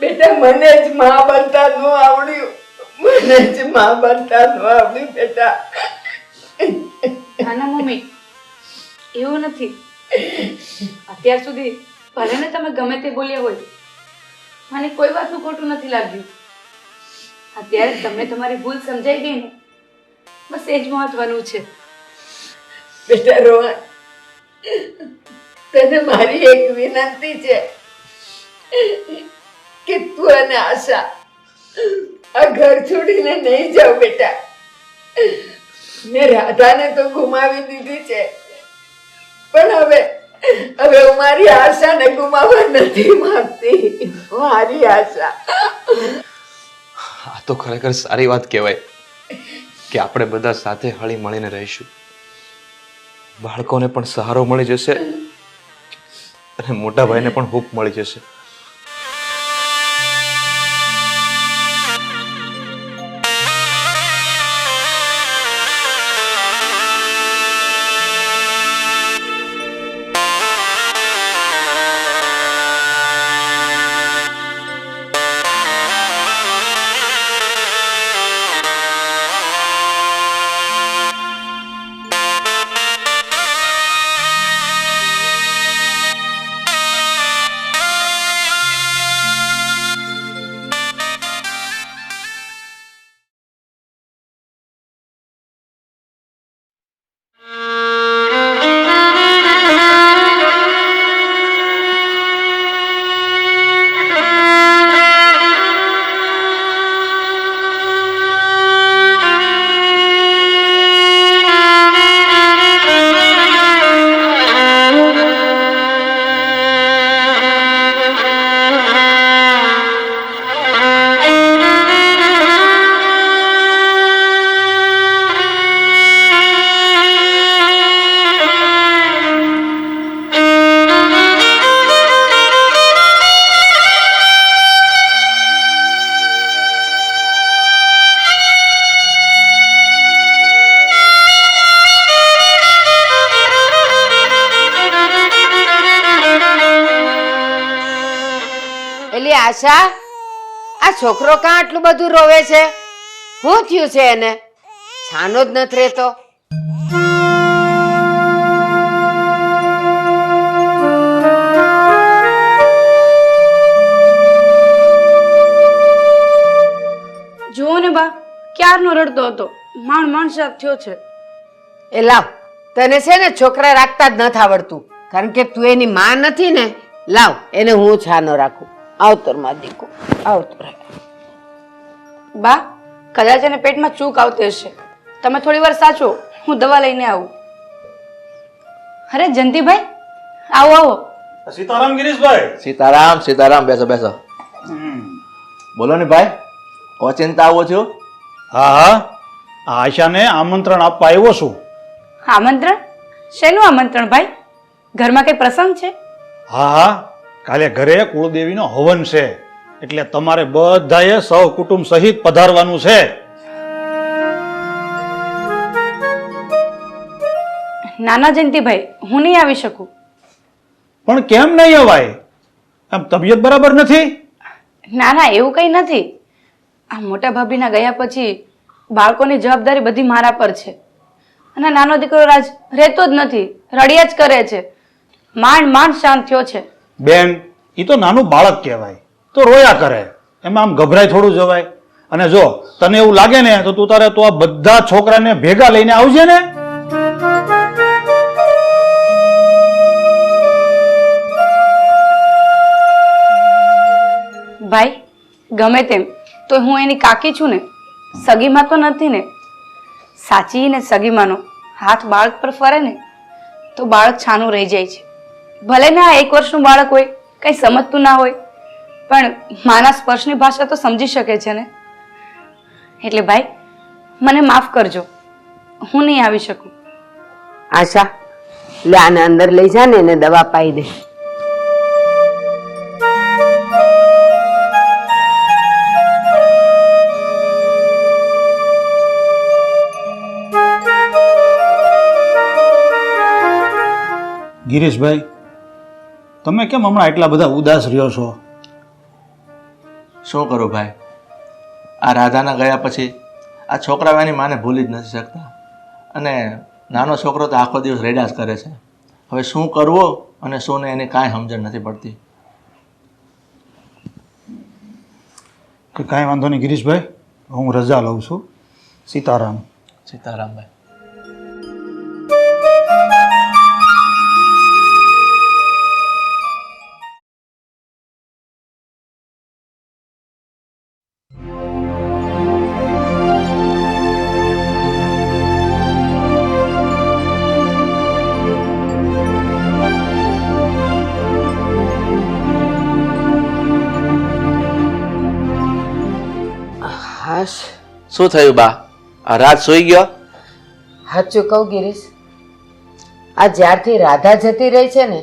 બેટા મને જ માં બનતા ન આવડ્યું, બેટા. નાના મમ્મી, એવું નથી. અત્યાર સુધી ભલે ને તમે ગમે તે બોલ્યા હોય, મને કોઈ વાતનું ખોટું નથી લાગ્યું. અત્યારે તમને તમારી ભૂલ સમજાઈ ગઈ ને, બસ એ જ મહત્વનું છે. બેટા રોહન, તને મારી એક વિનંતી છે કે તું અને આશા આ ઘર છોડીને નહીં જાવ બેટા. મેં રાધાને તો ગુમાવી દીધી છે, પણ હવે હું મારી આશાને ગુમાવવા નથી માંગતી. મારી આશા. આ તો ખરેખર સારી વાત કહેવાય કે આપણે બધા સાથે હળી મળીને રહીશું. બાળકોને પણ સહારો મળી જશે અને મોટા ભાઈને પણ હૂંફ મળી જશે. આશા, આ છોકરો કાં આટલું બધું રોવે છે? શું થયું છે એને? છાનો જ નથી રહેતો. જુઓ ને બા, ક્યારનો રડતો હતો, માંડ સાફ થયો છે. એ લાવ, તને છે ને છોકરા રાખતા જ નથી આવડતું, કારણ કે તું એની માં નથી ને. લાવ, એને હું છાનો રાખું. આવતર માં દીકુ, આવતર. બા, કદાચ એને પેટમાં ચૂક આવતી હશે, તમે થોડી વાર સાચો, હું દવા લઈને આવું. અરે જંતીભાઈ, આવો. સીતારામ ગિરીશભાઈ. સીતારામ સીતારામ, બેસો બેસો. બોલો ને ભાઈ, ઓચિંતા આવો છો? હા, આશાને આમંત્રણ આપવા આવ્યો છું. આમંત્રણ? શેનું આમંત્રણ ભાઈ? ઘરમાં કઈ પ્રસંગ છે? હા, કાલે ઘરે કુળદેવીનો હવન છે, એટલે તમારે બધાએ સૌ કુટુંબ સહિત પધારવાનું છે. નાના જયંતિભાઈ, હું નહીં આવી શકું. પણ કેમ નહીં અવાય? આમ તબિયત બરાબર નથી? ના ના, એવું કઈ નથી. આ મોટા ભાભીના ગયા પછી બાળકોની જવાબદારી બધી મારા પર છે, અને નાનો દીકરો રાજ રહેતો જ નથી, રડ્યા જ કરે છે. માંડ શાંત થયો છે. બેન, એ તો નાનું બાળક કહેવાય, તો રોયા કરે, એમાં આમ ગભરાય થોડું જવાય. અને જો તને એવું લાગે ને તો તું તારે તો આ બધા છોકરાને ભેગા લઈને આવજે ને. ભાઈ, ગમે તેમ તો હું એની કાકી છું ને, સગીમાં તો નથી ને. સાચી ને સગીમાનો હાથ બાળક પર ફરે ને તો બાળક છાનું રહી જાય છે. ભલે ને આ 1 વર્ષનું બાળક હોય, કઈ સમજતું ના હોય, પણ માના સ્પર્શની ભાષા તો સમજી શકે છે ને. એટલે ભાઈ, મને માફ કરજો, હું નહીં આવી શકું. આશા, લે આને અંદર લઈ જા ને એને દવા પાઈ દે. ગિરીશભાઈ, તમે કેમ હમણાં એટલા બધા ઉદાસ રહ્યો છો? શું કરું ભાઈ, આ રાધાના ગયા પછી આ છોકરાઓ એની માને ભૂલી જ નથી શકતા, અને નાનો છોકરો તો આખો દિવસ રેડાસ કરે છે. હવે શું કરવો અને શું નહીં એની કાંઈ સમજણ નથી પડતી. કે કાંઈ વાંધો નહીં ગિરીશભાઈ, હું રજા લઉં છું. સીતારામ. સીતારામભાઈ. હાશ, શું થયું બા? આ રાત સૂઈ ગયો? સાચું કહું ગિરીશ, આ જ્યારથી રાધા જતી રહી છે ને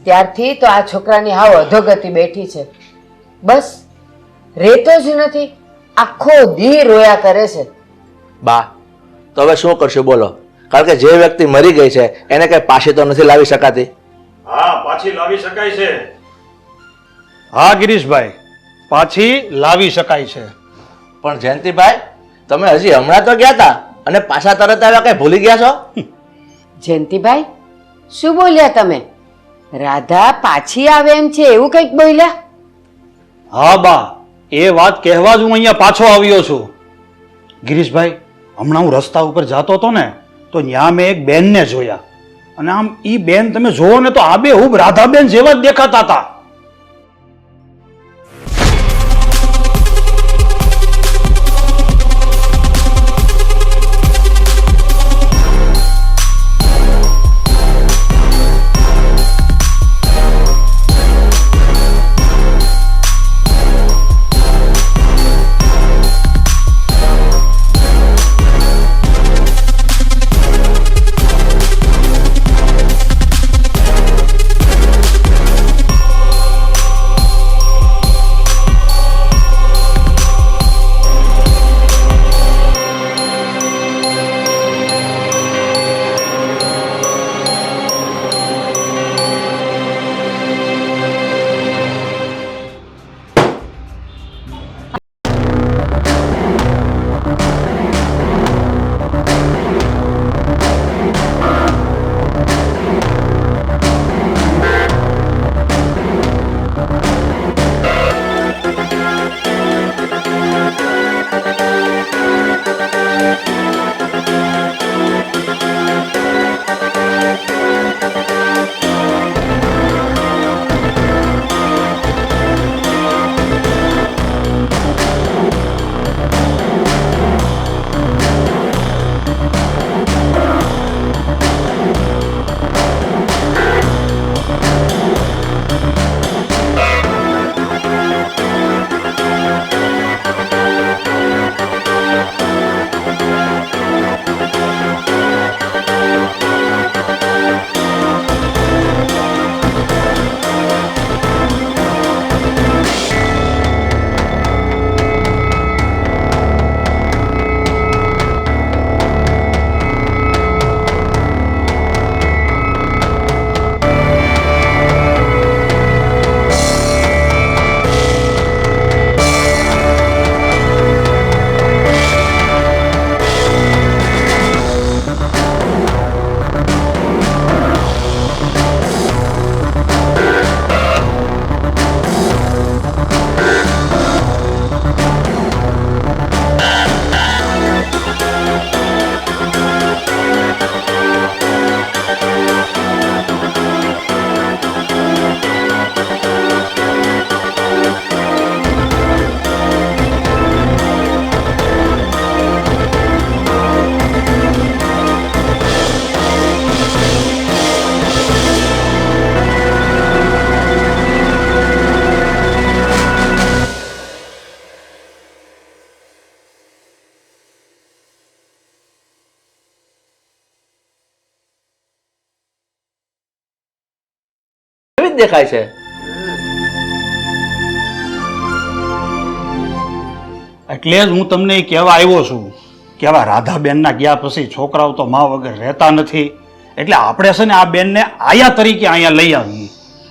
ત્યારથી તો આ છોકરાની હાવ અધોગતિ બેઠી છે. બસ રેતો જ નથી, આખો દી રોયા કરે છે. બા તો હવે શું કરશું બોલો? કારણ કે જે વ્યક્તિ મરી ગઈ છે એને કઈ પાછી તો નથી લાવી શકાતી. હા, પાછી લાવી શકાય છે. હા ગિરીશભાઈ, પાછી લાવી શકાય છે. પણ જયંતિભાઈ, તમે હજી હમણાં તો ગયા હતા અને પાછા તરત આવ્યા, કઈ ભૂલી ગયા છો? જયંતિભાઈ, શું બોલ્યા તમે? રાધા પાછી આવે એમ છે એવું કંઈક બોલ્યા? હા બા, એ વાત કહેવા જ હું અહીંયા પાછો આવ્યો છું. ગિરીશભાઈ, હમણાં હું રસ્તા ઉપર જતો હતો ને તો ત્યાં મેં એક બેનને જોયા, અને આમ ઈ બેન તમે જોવો ને તો આબેહૂબ રાધાબેન જેવા જ દેખાતા હતા. જ દેખાય છે. એટલે જ હું તમને એ કહેવા આવ્યો છું કે આવા રાધાબેનના ગયા પછી છોકરાઓ તો મા વગર રહેતા નથી. એટલે આપણે છે ને આ બેનને આયા તરીકે અહીંયા લઈ આવીએ.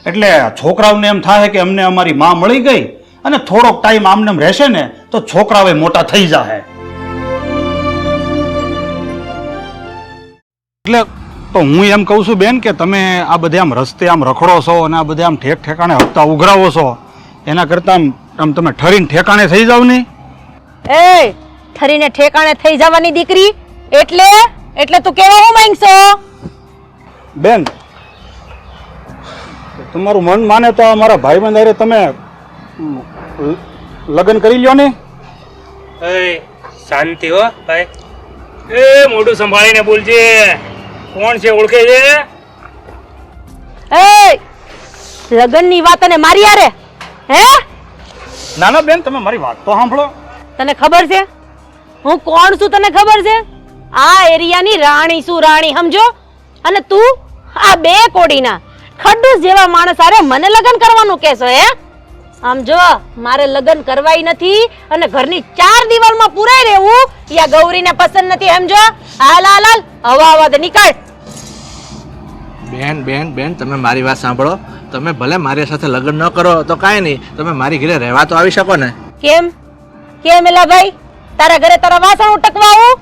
એટલે છોકરાઓને એમ થાય કે અમને અમારી મા મળી ગઈ અને થોડોક ટાઈમ આમને એમ રહેશે ને તો છોકરાઓ મોટા થઈ જાય. એટલે તો હું એમ કહું છું બેન કે તમે આ બધે આમ રસ્તે આમ રખડો છો અને આ બધે આમ ઠેક ઠેકાણે હપ્તા ઉઘરાવો છો એના કરતાં આમ તમે ઠરીને ઠેકાણે થઈ જાવ ને. એ ઠરીને ઠેકાણે થઈ જવાની દીકરી એટલે તું કેવા હું માંગશો? બેન તમારું મન માને તો અમારા ભાઈબંધ હારે તમે લગ્ન કરી લ્યો ને. શાંતિ હો ભાઈ. એ મોઢું સંભાળીને બોલજે. કોણ છે, ઓળખે છે? એ લગનની વાત અને મારી યારે હે? ના ના બેન તમે મારી વાત તો સાંભળો. તને ખબર છે હું કોણ છું? તને ખબર છે આ એરિયાની રાણી છું, રાણી સમજો. અને તું આ બે કોડીના ખડ્ડુસ જેવા માણસ હારે મને લગ્ન કરવાનું કહેશો હે? સમજો મારે લગ્ન કરવાય નથી અને ઘરની 4 દિવાલમાં પુરાઈ રહેવું યા ગૌરીને પસંદ નથી સમજો. હાલ હાલ હાલ હવા હવા દે નીકળ. બેન બેન બેન તમે મારી વાત સાંભળો. તમે ભલે મારી સાથે લગ્ન ન કરો તો કાંઈ નહીં, તમે મારી ઘરે રહેવા તો આવી શકો ને. કેમ કેમ એલા ભાઈ તારા ઘરે તારા વાસણ ઉટકવા આવું?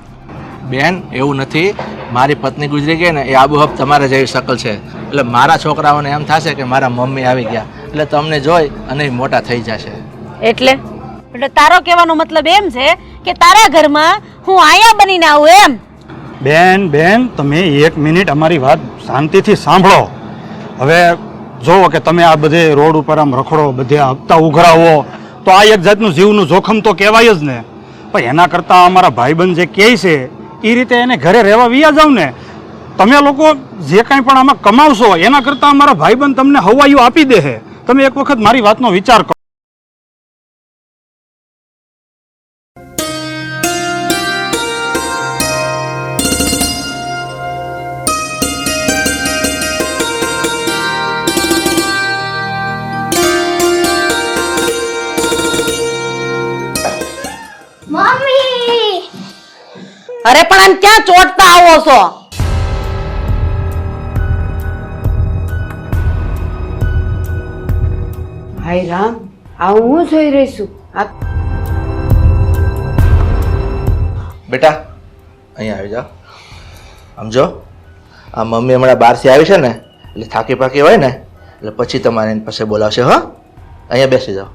બેન એવું નથી, મારી પત્ની ગુજરી ગઈ ને એ આબોહબ તમારા જેવી શકલ છે. એટલે મારા છોકરાઓને એમ થશે કે મારા મમ્મી આવી ગયા એટલે તમને જોઈ અને એ મોટા થઈ જશે. એટલે તારો કહેવાનો મતલબ એમ છે કે તારા ઘરમાં હું આયા બનીને આવું એમ? બેન બેન તમે 1 મિનિટ અમારી વાત શાંતિથી સાંભળો. હવે જોવો કે તમે આ બધે રોડ ઉપર આમ રખડો, બધે હપ્તા ઉઘરાવો તો આ એક જાતનું જીવનું જોખમ તો કહેવાય જ ને. પણ એના કરતાં અમારા ભાઈબંધ જે કહે છે એ રીતે એને ઘરે રહેવા વિયા જાવ ને. તમે લોકો જે કાંઈ પણ આમાં કમાવશો એના કરતાં અમારા ભાઈબંધ તમને હવાઈઓ આપી દે છે. તમે એક વખત મારી વાતનો વિચાર કરો. મમ્મી અરે પણ આમ ક્યાં ચોટતા આવો છો? હાય રામ, આ હું જોઈ રહી છું. આ બેટા અહીંયા આવી જાઓ. સમજો આ મમ્મી હમણાં બહારથી આવી છે ને એટલે થાકી પાકી હોય ને એટલે પછી તમારે એની પાસે બોલાવશે. હો અહીંયા બેસી જાઓ.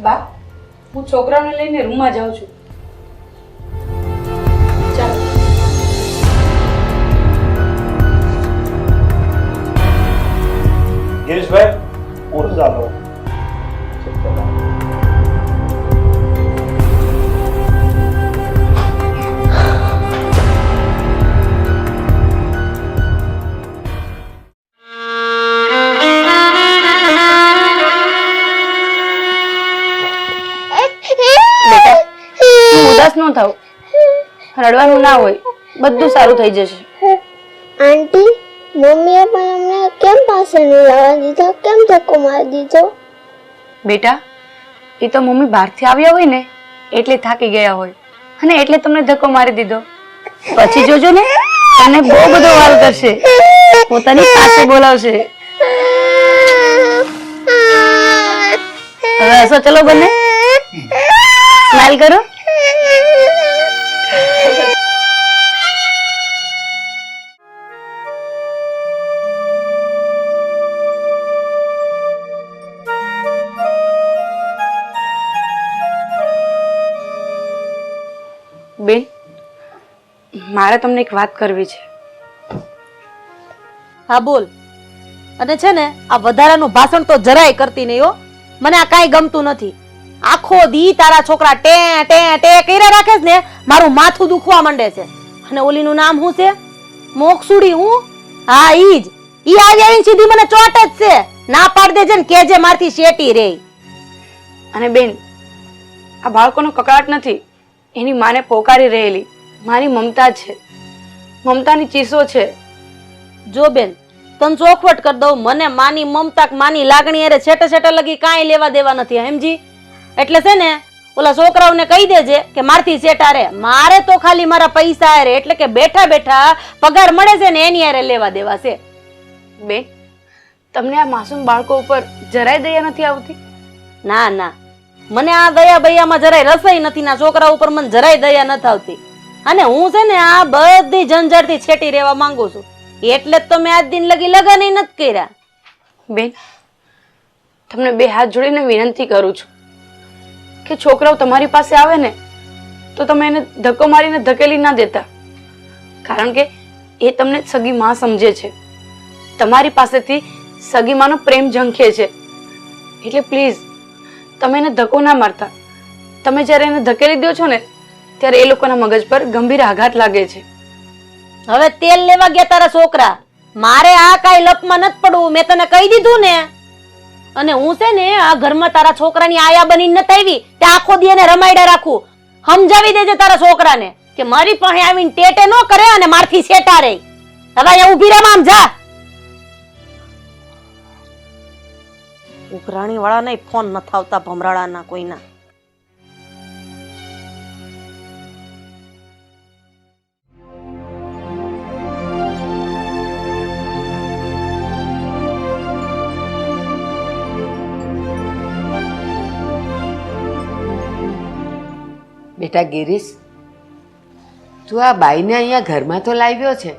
બા હું છોકરાઓને લઈને રૂમમાં જાઉં છું. ચાલો. ગિરીશભાઈ ઉર્જા લો. ઉદાસ ન થાવ, રડવાનું ના હોય, બધું સારું થઈ જશે. આંટી મમ્મીએ પણ અમને કેમ પાસે ન લાવવા દીધો? કેમ ધક્કો મારી દીધો? બેટા એ તો મમ્મી બહારથી આવ્યા હોય ને એટલે થાકી ગયા હોય અને એટલે તમને ધક્કો મારી દીધો. પછી જોજો ને તને બહુ બધો વાલ કરશે, પોતાની પાસે બોલાવશે. હવે હસો ચલો બંને, સ્માઈલ કરો. બેન મારે તમને એક વાત કરવી છે. હા બોલ. અને છે ને આ વધારાનું ભાષણ તો જરાય કરતી નહીં હો. મને આ કાંઈ ગમતું નથી. આખો દી તારા છોકરા ટે ટે ટે કર્યા રાખે છે ને, મારું માથું દુખવા માંડે છે. અને ઓલીનું નામ શું છે? મોક્ષુડી. હું? હા, ઈ જ. ઈ આવી સીધી મને ચોટ જ છે. ના પાડ દેજે ને કેજે મારથી શેટી રે. અને બેન, આ બાળકોનો કકળાટ નથી, એની માને પોકારી રહેલી મારી મમતા છે, મમતાની ચીસો છે. જો બેન, તને ચોખવટ કરી દઉં, મને માની મમતા માની લાગણી અરે છેટે છેટે લગી કાંઈ લેવા દેવા નથી, સમજી? એટલે છે ને ઓલા છોકરાઓને કહી દેજે કે મારથી શેટા રે. મારે તો ખાલી મારા પૈસા રે, એટલે કે બેઠા બેઠા પગાર મળે છે ને એની હારે લેવા દેવા છે. બેન, તમને આ માસૂમ બાળકો ઉપર જરાય દયા નથી આવતી? ના ના, મને આ દયા બૈયામાં જરાય રસાઈ નથી. ના છોકરા ઉપર મને જરાય દયા નથી આવતી. અને હું છે ને આ બધી ઝંઝટથી છેટી રહેવા માંગુ છું, એટલે જ તો મેં આજ દિન લગી લગન નથી કર્યા. બેન, તમને બે હાથ જોડીને વિનંતી કરું છું કે છોકરાઓ તમારી પાસે આવે ને તો તમે એને ધક્કો મારીને ધકેલી ના દેતા, કારણ કે એ તમને સગી માં સમજે છે, તમારી પાસેથી સગી માનો પ્રેમ ઝંખે છે. એટલે પ્લીઝ તમે એને ધક્કો ના મારતા. તમે જ્યારે એને ધકેલી દો છો ને ત્યારે એ લોકોના મગજ પર ગંભીર આઘાત લાગે છે. હવે તેલ લેવા ગયા તારા છોકરા, મારે આ કાઈ લપમાં નથી પડવું, મેં તને કહી દીધું ને. અને હું છે ને આ ઘરમાં તારા છોકરાની આયા બનીને નથી આવી, તે આખો દી એને રમાયડા રાખું. સમજાવી દેજે તારા છોકરાને કે મારી પાસે આવીને ટેટે ન કરે અને મારથી શેટા રે. હવે અહીંયા ઊભી રહે, આમ જા. ઉઘરાણી વાળા નહીં, ફોન નથી આવતા ભમરાળાના કોઈના. બેટા ગિરીશ, તું આ બાઈને અહીંયા ઘરમાં તો લાવ્યો છે,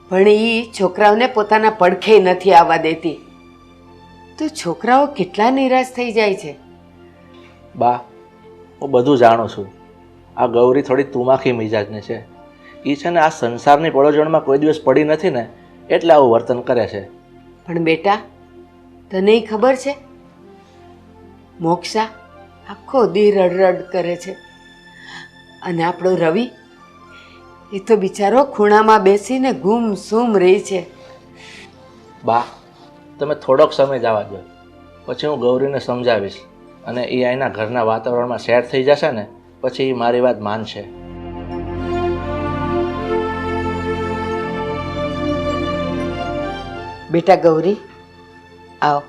પણ એ છોકરાઓને પોતાના પડખે નથી આવવા દેતી. તો છોકરાઓ કેટલા નિરાશ થઈ જાય છે. બા, હું બધું જાણું છું. આ ગૌરી થોડી તુમાખી મિજાજની છે. એ છે ને આ સંસારની પડોજણમાં કોઈ દિવસ પડી નથી ને, એટલે આવું વર્તન કરે છે. પણ બેટા, તને ખબર છે, મોક્ષા આખો દી રડ કરે છે, અને આપણો રવિ એ તો બિચારો ખૂણામાં બેસીને ગુમસુમ રહી છે. બા, તમે થોડોક સમય જવા દો, પછી હું ગૌરીને સમજાવીશ, અને એ અહીંના ઘરના વાતાવરણમાં સેટ થઈ જશે ને પછી એ મારી વાત માનશે. બેટા ગૌરી, આવ,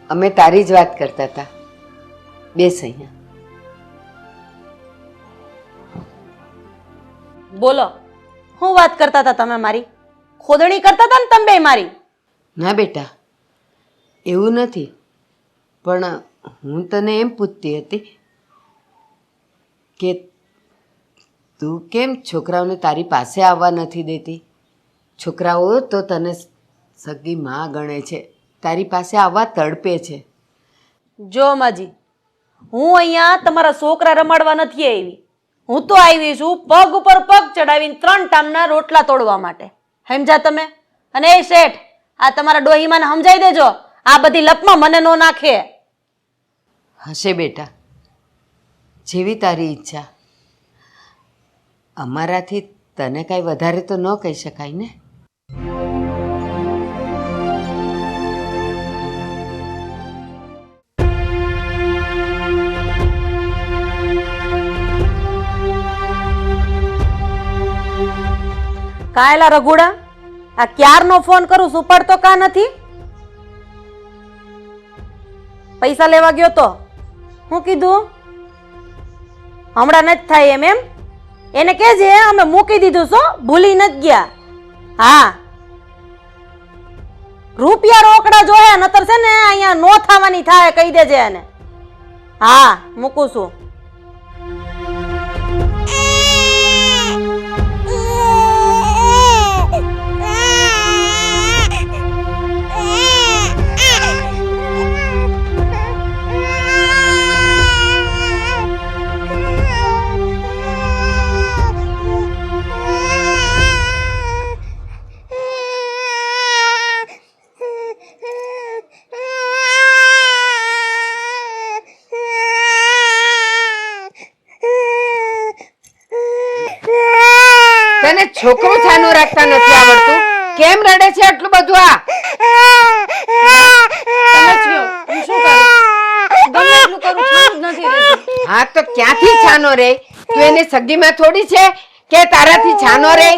અમે તારી જ વાત કરતા હતા. બેસ અહીંયા. બોલો, હું વાત કરતા હતા તમે મારી? ખોદણી કરતા હતા ને તમે બે મારી? ના બેટા, એવું નથી, પણ હું તને એમ પૂછતી હતી કે તું કેમ છોકરાઓને તારી પાસે આવવા નથી દેતી? છોકરાઓ તો તને સગી માં ગણે છે, તારી પાસે આવવા તડપે છે. જો માજી, હું અહીંયા તમારા છોકરા રમાડવા નથી આવી. હું તો આવી છું પગ ઉપર પગ ચડાવીને 3 ટાઈમના રોટલા તોડવા માટે. સમજા તમે? અને એ શેઠ, આ તમારા ડોહીમાને સમજાઈ દેજો, આ બધી લપમાં મને નો નાખે. હશે બેટા, જેવી તારી ઈચ્છા. અમારાથી તને કાંઈ વધારે તો ન કહી શકાય ને. કાયલા રઘુડા, આ ક્યારનો ફોન કરું છું, ઉપાડતો કા નથી? પૈસા લેવા ગયો તો હું કીધું? હમણાં નથી થાય એમ? એને કહેજે અમે મૂકી દીધું છો, ભૂલી નથી ગયા. હા, રૂપિયા રોકડા જોયા, નતર છે ને અહીંયા નો થવાની થાય, કહી દેજે એને. હા, મૂકું છું. છોકરું છાનું રાખતા નથી આવડતું? કેમ રડે છે આટલું બધું? આ તમે જ કહો, હું શું કરું? ગમે એટલું કરું છાનું જ નથી રહેતું. હા તો ક્યાંથી છાનો રે? તું એની સગીમાં થોડી છે કે તારાથી છાનો રે?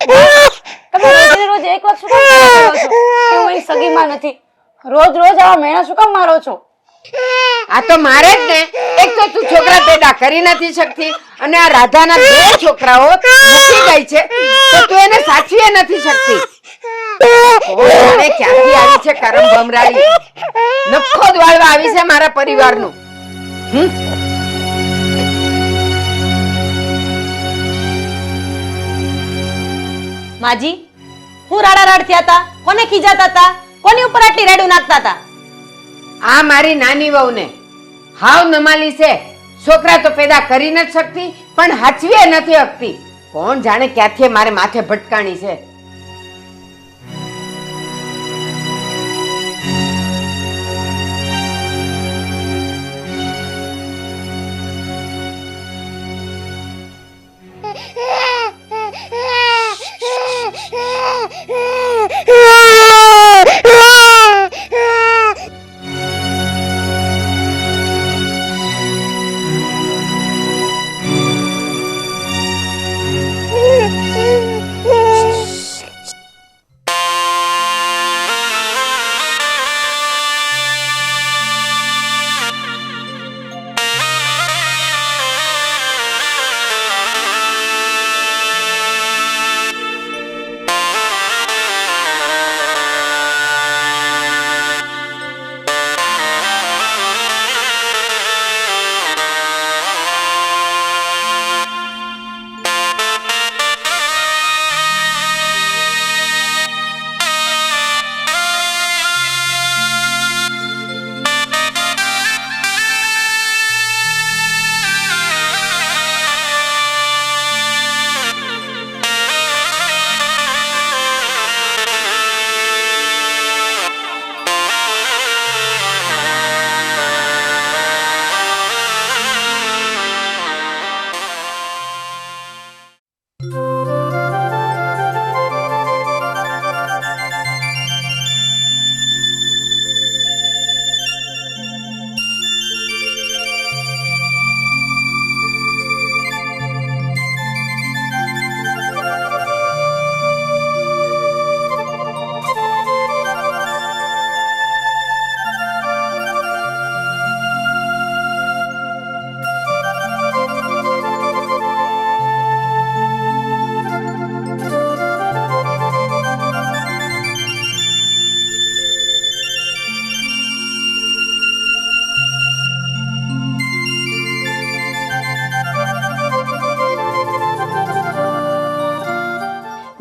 તમે રોજે રોજ એક વાત શું કામ કરો છો કે હું એની સગીમાં નથી? રોજ રોજ આવા મેણા શું કામ મારો છો? આ તો મારે જ ને. એક તો તું છોકરા પેદા કરી નથી શકતી અને આ રાધાના 2 છોકરાઓ મૂકી ગઈ છે તો તું એને સાચવી નથી શકતી. કોણ જાણે ક્યાંથી આવી છે કરમ ભમરાળી. નખો દવાળવા આવી છે મારા પરિવારનું. માજી, હું રાડા રાડ થયા હતા? કોને ખીજાતા હતા? કોની ઉપર આટલી રેડું નાખતા હતા? આ મારી નાની વહુને હાવ નમાલી છે. છોકરા તો પેદા કરી નથી શકતી પણ હાચવી નથી શકતી. કોણ જાણે ક્યાંથી મારે માથે ભટકાણી છે.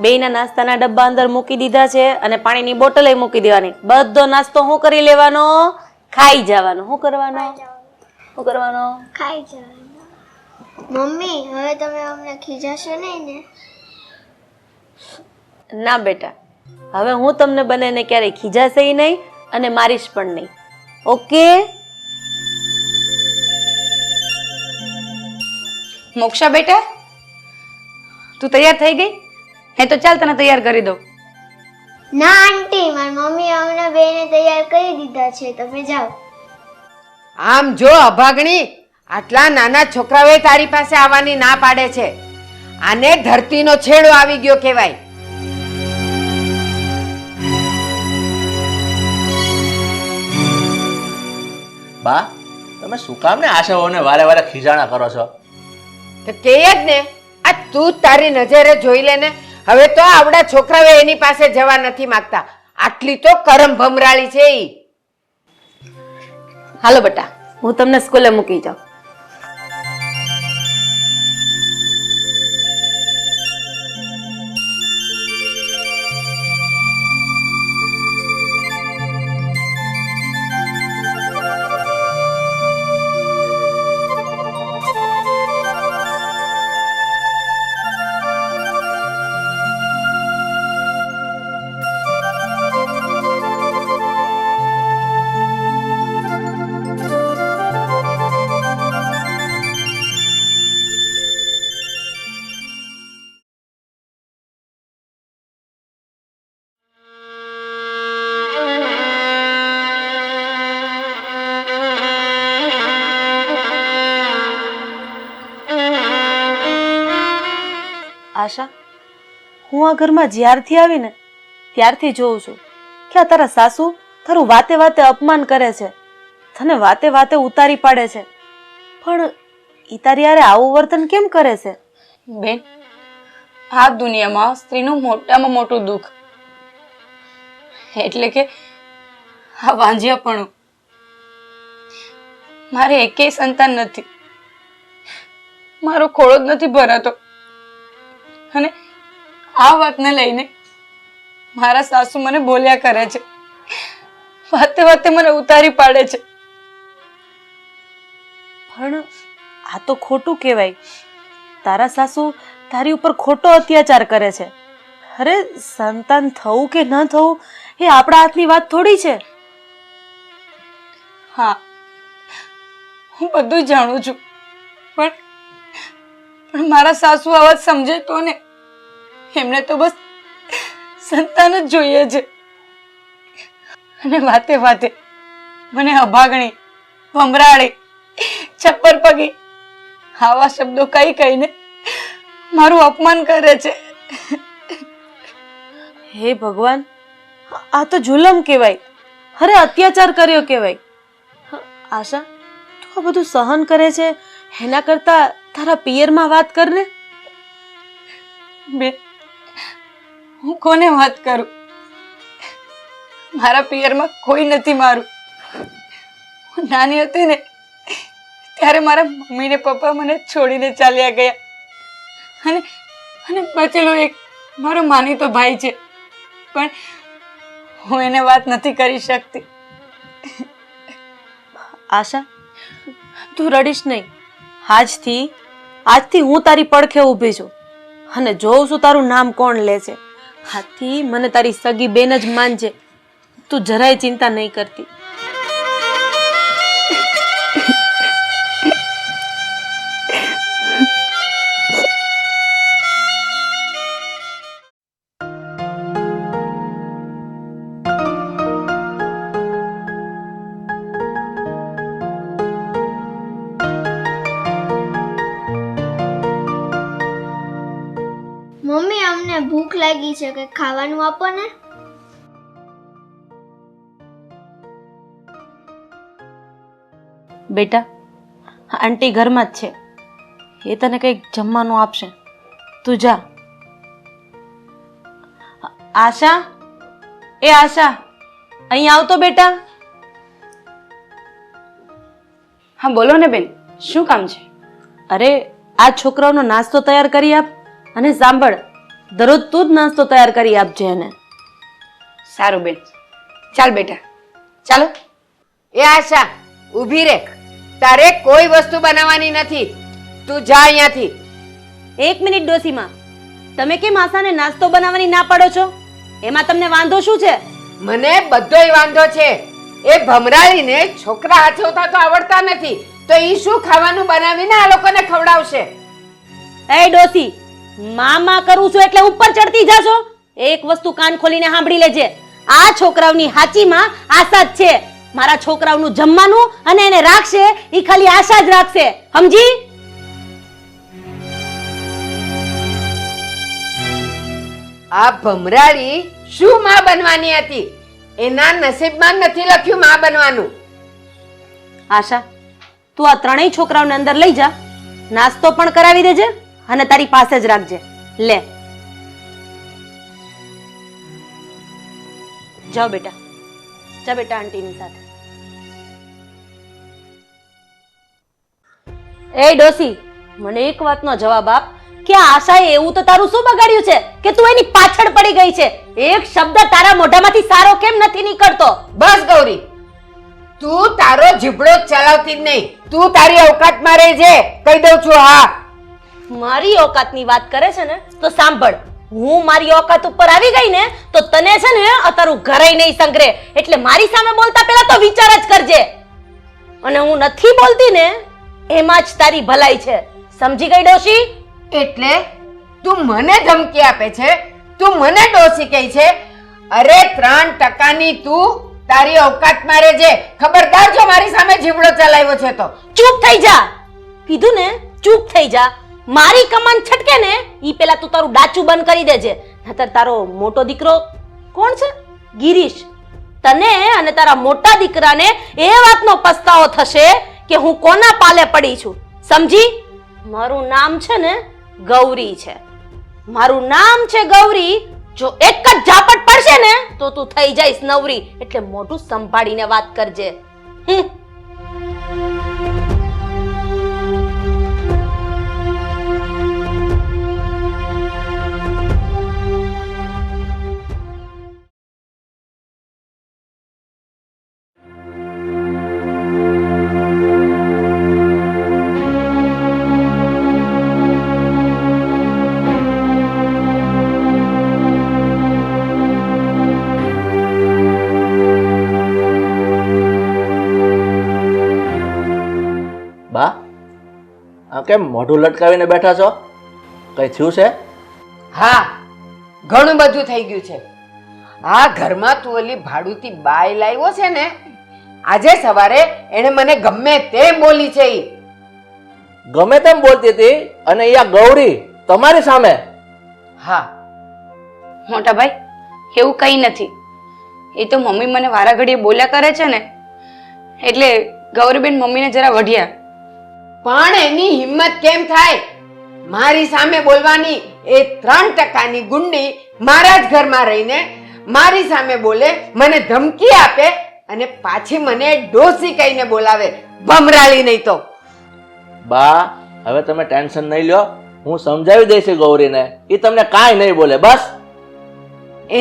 બેયના નાસ્તાના ડબ્બા અંદર મૂકી દીધા છે અને પાણીની બોટલ મૂકી દેવાની. બધો નાસ્તો હું કરી લેવાનો? ખાઈ જવાનો. શું કરવાનો? શું કરવાનો? ખાઈ જવાનું. મમ્મી, હવે તમે અમને ખીજાશો નહીં ને? ના બેટા, હવે હું તમને બંનેને ક્યારેય ખીજાશે નહીં અને મારીશ પણ નહીં. ઓકે? મોક્ષા બેટા, તું તૈયાર થઈ ગઈ? હે તો ચાલ તને તૈયાર કરી દઉં. ના આંટી, મારી મમ્મી અમને બેને તૈયાર કરી દીધા છે, તમે જાઓ. આમ જો અભાગણી, આટલા નાના છોકરાઓએ તારી પાસે આવવાની ના પાડે છે. આને ધરતીનો છેડો આવી ગયો કહેવાય. બા, તમે શું કામ ને આશાઓને વારે વારે ખીજાણા કરો છો? તો કે જ ને, આ તું જ તારી નજરે જોઈ લે ને. હવે તો આવડા છોકરાઓ એની પાસે જવા નથી માંગતા. આટલી તો કરમ ભમરાળી છે ઈ. હાલો બેટા, હું તમને સ્કૂલે મૂકી જાઉં. આશા, હું આ ઘરમાં જ્યારથી આવીને ત્યારથી જોઉં છું કે આ તારા સાસુ તારું વાતે વાતે અપમાન કરે છે, તને વાતે વાતે ઉતારી પાડે છે, પણ ઈ તારી હારે આવું વર્તન કેમ કરે છે? બેન, આ દુનિયામાં સ્ત્રીનું મોટામાં મોટું દુઃખ એટલે કે આ વાંઝિયાપણું. મારે એકેય સંતાન નથી, મારો ખોળો જ નથી ભરાતો, અને આ વાતને લઈને મારા સાસુ મને બોલ્યા કરે છે, વાતે વાતે મને ઉતારી પાડે છે. પણ આ તો ખોટું કહેવાય. તારા સાસુ તારી ઉપર ખોટો અત્યાચાર કરે છે. અરે, સંતાન થવું કે ન થવું એ આપણા હાથની વાત થોડી છે. હા, હું બધું જાણું છું, પણ મારા સાસુ આ વાત સમજે તો ને. એમને તો બસ સંતાન જ જોઈએ છે, અને વાતે વાતે મને અભાગણી, ભમરાળી, છપ્પર પગી આવા શબ્દો કઈ કહીને મારું અપમાન કરે છે. હે ભગવાન, આ તો જુલમ કહેવાય. અરે, અત્યાચાર કર્યો કહેવાય. આશા, તું આ બધું સહન કરે છે એના કરતા તારા પિયરમાં વાત કર ને. બેન, હું કોને વાત કરું? મારા પિયરમાં કોઈ નથી મારું. હું નાની હતી ને ત્યારે મારા મમ્મી ને પપ્પા મને છોડીને ચાલ્યા ગયા, અને બચેલો એક મારો માનીતો ભાઈ છે, પણ હું એને વાત નથી કરી શકતી. આશા, તું રડીશ નહીં. આજથી હું તારી પડખે ઊભી છું અને જોઉં છું તારું નામ કોણ લે છે. આજથી મને તારી સગી બેન જ માનજે. તું જરાય ચિંતા નહીં કરતી. મમ્મી, અમને ભૂખ લાગી છે, કે ખાવાનું આપો ને. બેટા, આંટી ઘરમાં જ છે, એ તને કંઈક જમવાનું આપશે. તું જા. આશા, એ આશા, અહીં આવતો બેટા. હા, બોલો ને બેન, શું કામ છે? અરે, આ છોકરાઓનો નાસ્તો તૈયાર કરી આપ. અને સાંભળ, દરરોજ તું જ નાસ્તો તૈયાર કરી આપજે એને. સારું બેન, ચાલ બેટા, ચાલો. એ આશા, ઊભી રે. તારે કોઈ વસ્તુ બનાવવાની નથી. તું જા અહીંયાથી. 1 મિનિટ ડોસીમાં, તમે કેમ આશાને નાસ્તો બનાવવાની ના પાડો છો? એમાં તમને વાંધો શું છે? મને બધોય વાંધો છે. એ ભમરાળીને છોકરા હાચવતા તો આવડતા નથી, તો ઈ શું ખાવાનું બનાવીને આ લોકોને ખવડાવશે? એ ડોસી, મામા કરું છું એટલે ઉપર ચડતી જાશો? એક વસ્તુ કાન ખોલીને સાંભળી લેજે. આ છોકરાઓની હાચીમાં આશા જ છે. મારા છોકરાઓનું જમવાનું અને એને રાખશે ઈ ખાલી આશા જ રાખશે, સમજી? આ ભમરાળી શું માં બનવાની હતી? એના નસીબમાં નથી લખ્યું માં બનવાનું. આશા, તું આ ત્રણેય છોકરાઓને અંદર લઈ જા, નાસ્તો પણ કરાવી દેજે અને તારી પાસે જ રાખજે. લે, જાઓ બેટા, જા બેટા આંટીની સાથે. એ ડોસી, મને એક વાતનો જવાબ આપ કે આશાએ એવું તો તારું શું બગાડ્યું છે કે તું એની પાછળ પડી ગઈ છે? એક શબ્દ તારા મોઢામાંથી સારો કેમ નથી નીકળતો? બસ ગૌરી, તું તારો જીભડો ચલાવતી જ નહીં. તું તારી અવકાતમાં રહેજે, કહી દઉં છું. હા, મારી ઓકાતની વાત કરે છે ને તો સાંભળ, હું મારી ઓકાત ઉપર આવી ગઈ ને તો તને છે ને તારું ઘરે નહીં સંગ્રહે. એટલે મારી સામે બોલતા પહેલા તો વિચાર જ કરજે. અને હું નથી બોલતી ને એમાં જ તારી ભલાઈ છે, સમજી ગઈ ડોશી? એટલે તું મને ધમકી આપે છે? તું મને ડોસી કહે છે? અરે 3% તું તારી અવકાતમાં રહેજે. ખબરદાર જો મારી સામે જીભડો ચલાવ્યો છે તો ચૂપ થઈ જા. કીધું ને, ચૂપ થઈ જા. મારી કમાન છટકે ને ઈ પેલા તું તારું ડાચું બંધ કરી દેજે. નતર તારો મોટો દીકરો કોણ છે? ગિરીશ. તને અને તારા મોટા દીકરાને એ વાતનો પસ્તાવો થશે કે હું કોના પાલે પડી છું. સમજી? મારું નામ છે ને ગૌરી છે. મારું નામ છે ગૌરી. જો એક જ ઝાપટ પડશે ને તો તું થઈ જઈશ નવરી. એટલે મોઢું સંભાળીને વાત કરજે. બા આ કેમ મોઢું લટકાવીને બેઠા છો? કઈ થયું છે? હા, ઘણું બધું થઈ ગયું છે. આ ઘરમાં તું ઓલી ભાડુતી બાઈ લાવ્યો છે ને, આજે સવારે એને મને ગમે તેમ બોલી છે. ઈ ગમે તેમ બોલતી હતી અને અહીંયા ગૌરી તમારી સામે? હા મોટા ભાઈ, એવું કંઈ નથી. એ તો મમ્મી મને વારા ઘડીએ બોલ્યા કરે છે ને, એટલે ગૌરીબેન મમ્મીને જરા વઢ્યા. પણ એની હિંમત કેમ થાય મારી સામે બોલવાની? એ 3% ગુંડી મારા જ ઘરમાં રહીને મારી સામે બોલે, મને ધમકી આપે અને પાછી મને ડોસી કહીને બોલાવે. ભમરાળી નહીં તો. બા હવે તમે ટેન્શન નહીં લ્યો, હું સમજાવી દઈશ ગૌરીને. એ તમને કાંઈ નહીં બોલે. બસ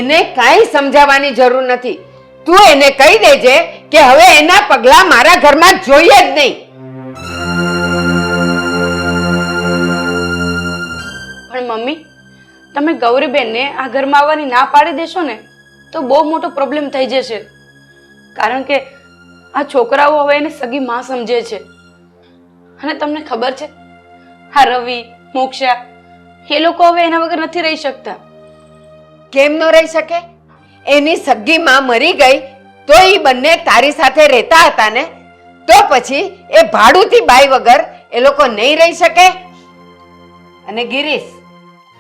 એને કાંઈ સમજાવવાની જરૂર નથી. તું એને કહી દેજે કે હવે એના પગલા મારા ઘરમાં જોઈએ જ નહીં. પણ મમ્મી, તમે ગૌરીબેનને આ ઘરમાં આવવાની ના પાડી દેશો ને તો બહુ મોટો પ્રોબ્લેમ થઈ જશે. કારણ કે આ છોકરાઓ હવે એને સગી માં સમજે છે. અને તમને ખબર છે, આ રવિ, મોક્ષા એ લોકો હવે એના વગર નથી રહી શકતા. કેમ ન રહી શકે? એની સગી માં મરી ગઈ તો એ બંને તારી સાથે રહેતા હતા ને, તો પછી એ ભાડુતી બાઈ વગર એ લોકો નહીં રહી શકે? અને ગિરીશ,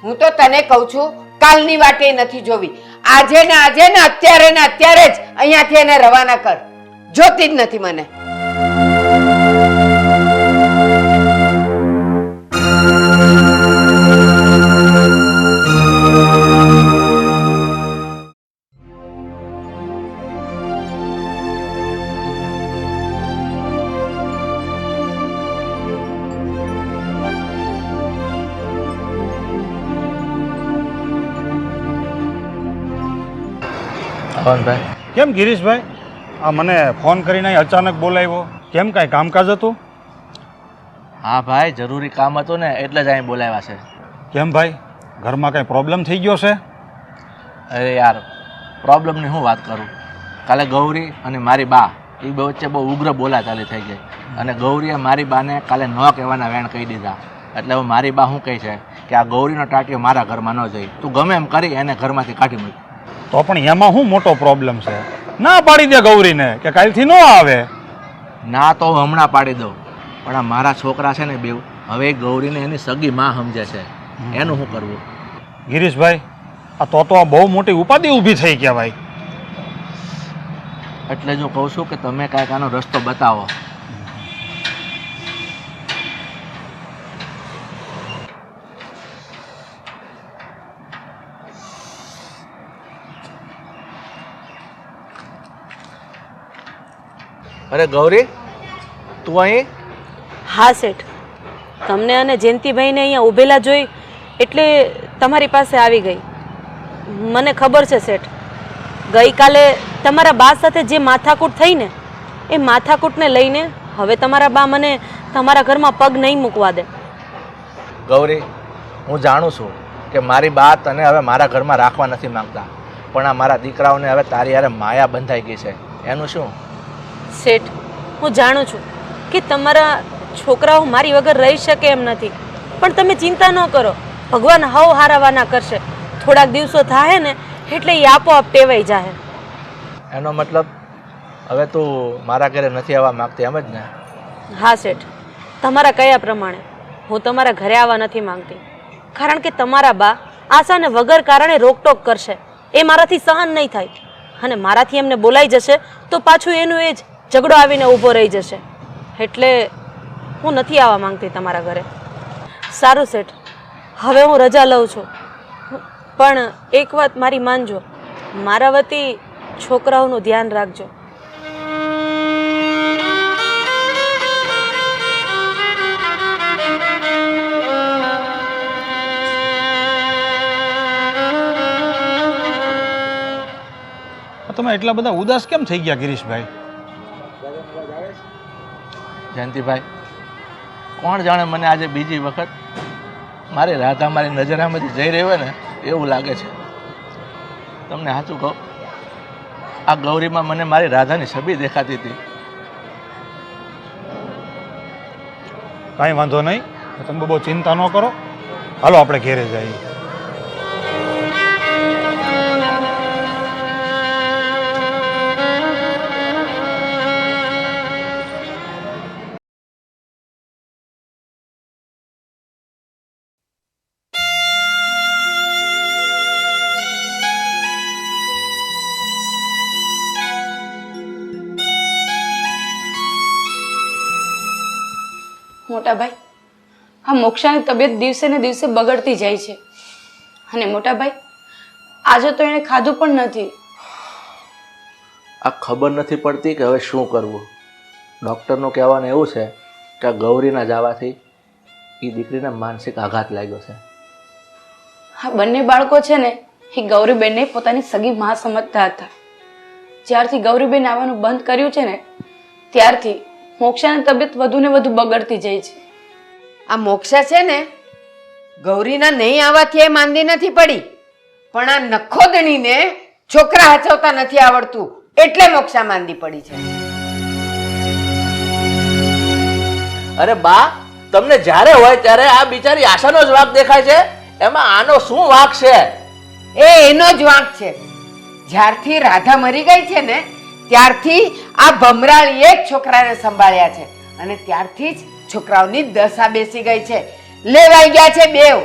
હું તો તને કહું છું, કાલની વાટે નથી જોવી. આજે ને અત્યારે જ અહીંયાથી એને રવાના કર. જોતી જ નથી મને. કેમ ગિરીશભાઈ, આ મને ફોન કરીને અહીં અચાનક બોલાવ્યો? કેમ કાંઈ કામકાજ હતું? હા ભાઈ, જરૂરી કામ હતું ને એટલે જ અહીં બોલાવ્યા છે. કેમ ભાઈ, ઘરમાં કાંઈ પ્રોબ્લેમ થઈ ગયો છે? અરે યાર, પ્રોબ્લેમની હું વાત કરું. કાલે ગૌરી અને મારી બા એ બે વચ્ચે બહુ ઉગ્ર બોલાચાલી થઈ ગઈ અને ગૌરીએ મારી બાને કાલે ન કહેવાના વેણ કહી દીધા. એટલે હવે મારી બા શું કહે છે કે આ ગૌરીનો ટાંટિયો મારા ઘરમાં ન જાય, તું ગમે એમ કરી એને ઘરમાંથી કાઢી મૂક. તો પણ એમાં શું મોટો પ્રોબ્લેમ છે? ના પાડી દે ગૌરીને કે કાલથી ન આવે. ના તો હું હમણાં પાડી દઉં, પણ આ મારા છોકરા છે ને બેવ હવે એ ગૌરીને એની સગી માં સમજે છે. એનું શું કરવું? ગિરીશભાઈ, આ તો બહુ મોટી ઉપાધિ ઊભી થઈ ગયા ભાઈ. એટલે જ હું કહું છું કે તમે કાંઈક આનો રસ્તો બતાવો. અરે ગૌરી, તું અહીં? હા શેઠ, તમને અને જયંતિભાઈને અહીંયા ઊભેલા જોઈ એટલે તમારી પાસે આવી ગઈ. મને ખબર છે શેઠ, ગઈકાલે તમારા બા સાથે જે માથાકૂટ થઈ ને એ માથાકૂટને લઈને હવે તમારા બા મને તમારા ઘરમાં પગ નહીં મૂકવા દે. ગૌરી, હું જાણું છું કે મારી બા તને હવે મારા ઘરમાં રાખવા નથી માંગતા, પણ આ મારા દીકરાઓને હવે તારી હારે માયા બંધાઈ ગઈ છે. એનું શું? શેઠ, હું જાણું છું કે તમારા છોકરાઓ મારી વગર રહી શકે એમ નથી, પણ તમે ચિંતા ન કરો, ભગવાન હવ હારાવાના કરશે. થોડાક દિવસો થાય ને એટલે એ આપોઆપ ટેવાઈ જાય. એનો મતલબ હવે તું મારા ઘરે નથી આવવા માંગતી, એમ જ ને? હા શેઠ, તમારા કયા પ્રમાણે. હું તમારા ઘરે આવવા નથી માંગતી, કારણ કે તમારા બા આશાને વગર કારણે રોકટોક કરશે. એ મારાથી સહન નહીં થાય, અને મારાથી એમને બોલાઈ જશે તો પાછું એનું એ જ ઝઘડો આવીને ઊભો રહી જશે. એટલે હું નથી આવવા માંગતી તમારા ઘરે. સારું શેઠ, હવે હું રજા લઉં છું, પણ એક વાત મારી માનજો, મારા વતી છોકરાઓનું ધ્યાન રાખજો. તમે એટલા બધા ઉદાસ કેમ થઈ ગયા ગિરીશભાઈ? જયંતિભાઈ, કોણ જાણે મને આજે બીજી વખત મારી રાધા મારી નજરામાંથી જઈ રહી હોય ને એવું લાગે છે. તમને સાચું કહું, આ ગૌરીમાં મને મારી રાધાની છબી દેખાતી હતી. કાંઈ વાંધો નહીં, તમે બહુ ચિંતા ન કરો. હાલો આપણે ઘેરે જઈએ. મોટા ભાઈ, આ મોક્ષાની તબિયત દિવસે ને દિવસે બગડતી જાય છે. અને મોટા ભાઈ, આજે તો એણે ખાધું પણ નથી. આ ખબર નથી પડતી કે હવે શું કરવું. ડૉક્ટરનું કહેવાનું એવું છે કે આ ગૌરીના જવાથી એ દીકરીને માનસિક આઘાત લાગ્યો છે. આ બંને બાળકો છે ને, એ ગૌરીબેનને પોતાની સગી માં સમજતા હતા. જ્યારથી ગૌરીબેન આવવાનું બંધ કર્યું છે ને, ત્યારથી મોક્ષાની તબિયત વધુ ને વધુ બગડતી જાય છે. આ મોક્ષા છે ને, ગૌરીના નહીં આવવાથી એ માંદી નથી પડી, પણ આ નખોદણીને છોકરા હચવતા નથી આવડતું એટલે મોક્ષા માંદી પડી છે. અરે બા, તમને જ્યારે હોય ત્યારે આ બિચારી આશાનો જ વાંક દેખાય છે, એમાં આનો શું વાંક છે? એનો જ વાંક છે. જ્યારથી રાધા મરી ગઈ છે ને, ત્યારથી આ ભમરાળીએ જ છોકરાને સંભાળ્યા છે, અને ત્યારથી જ છોકરાઓની દશા બેસી ગઈ છે. લેવાઈ ગયા છે બેવ.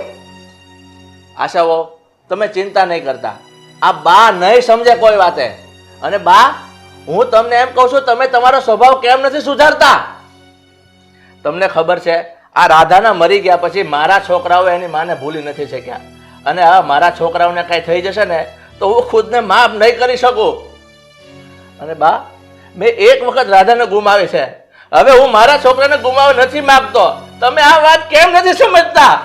આશાઓ, તમે ચિંતા નહીં કરતા, આ બા નહીં સમજે કોઈ વાતે. અને બા, હું તમને એમ કહું છું, તમે તમારો સ્વભાવ કેમ નથી સુધારતા? તમને ખબર છે, આ રાધાના મરી ગયા પછી મારા છોકરાઓ એની માને ભૂલી નથી શક્યા, અને હવે મારા છોકરાઓને કાંઈ થઈ જશે ને તો હું ખુદને માફ નહીં કરી શકું. અને બા, મેં એક વખત રાધાને ગુમાવી છે, હવે હું મારા છોકરાને ગુમાવવા નથી માંગતો. તમે આ વાત કેમ નથી સમજતા?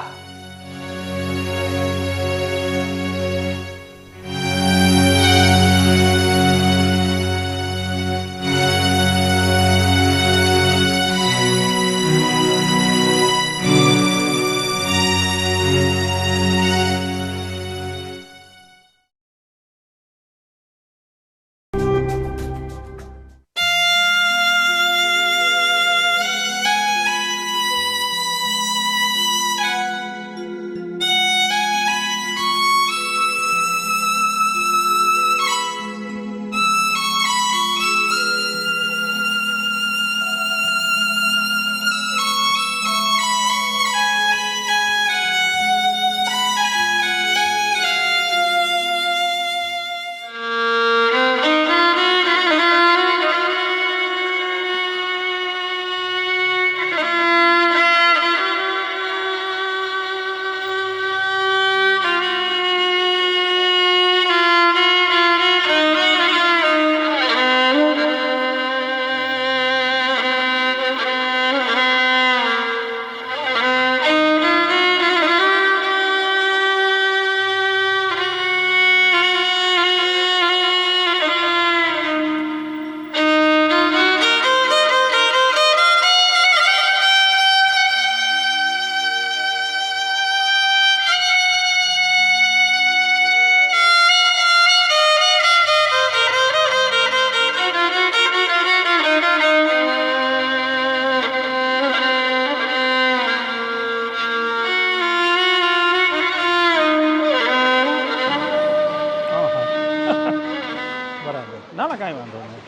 ના ના કાંઈ વાંધો નહીં.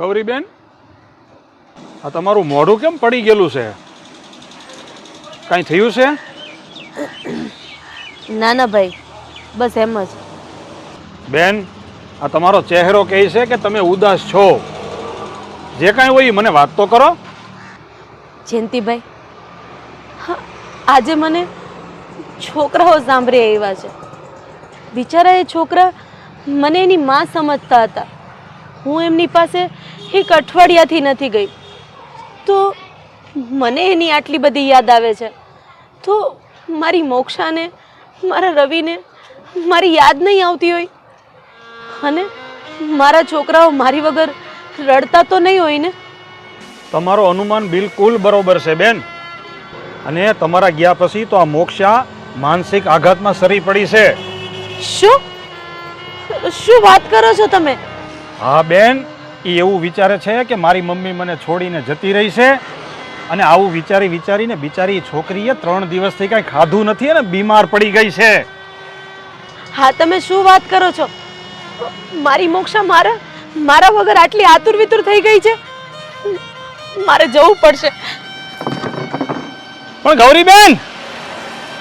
ગૌરીબેન, આ તમારું મોઢું કેમ પડી ગયેલું છે? કાંઈ થયું છે? ના ના ભાઈ, બસ એમ જ. બેન, આ તમારો ચહેરો કહે છે કે તમે ઉદાસ છો. જે કાંઈ હોય એ મને વાત તો કરો. જયંતિભાઈ, હા, આજે મને છોકરાઓ સાંભળી આવ્યા છે. બિચારા એ છોકરા મને એની માં સમજતા હતા. હું એમની પાસે એક અઠવાડિયાથી નથી ગઈ, તો મને એની આટલી બધી યાદ આવે છે. તો મારી મોક્ષાને, મારા રવિને મારી યાદ નહીં આવતી હોય? અને મારા છોકરાઓ મારી વગર રડતા તો નહીં હોય ને? તમારો અનુમાન બિલકુલ બરોબર છે બેન. અને તમારા ગયા પછી તો આ મોક્ષા માનસિક આઘાતમાં સરી પડી છે. શું શું વાત કરો છો તમે? હા બેન, એ એવું વિચારે છે કે મારી મમ્મી મને છોડીને જતી રહી છે. અને આવું વિચારીને બિચારી છોકરીએ 3 દિવસથી કાંઈ ખાધું નથી અને બીમાર પડી ગઈ છે. હા, તમે શું વાત કરો છો? મારી મોક્ષા મારા વગર આટલી આતુર વિતુર થઈ ગઈ છે. મારે જવું પડશે. પણ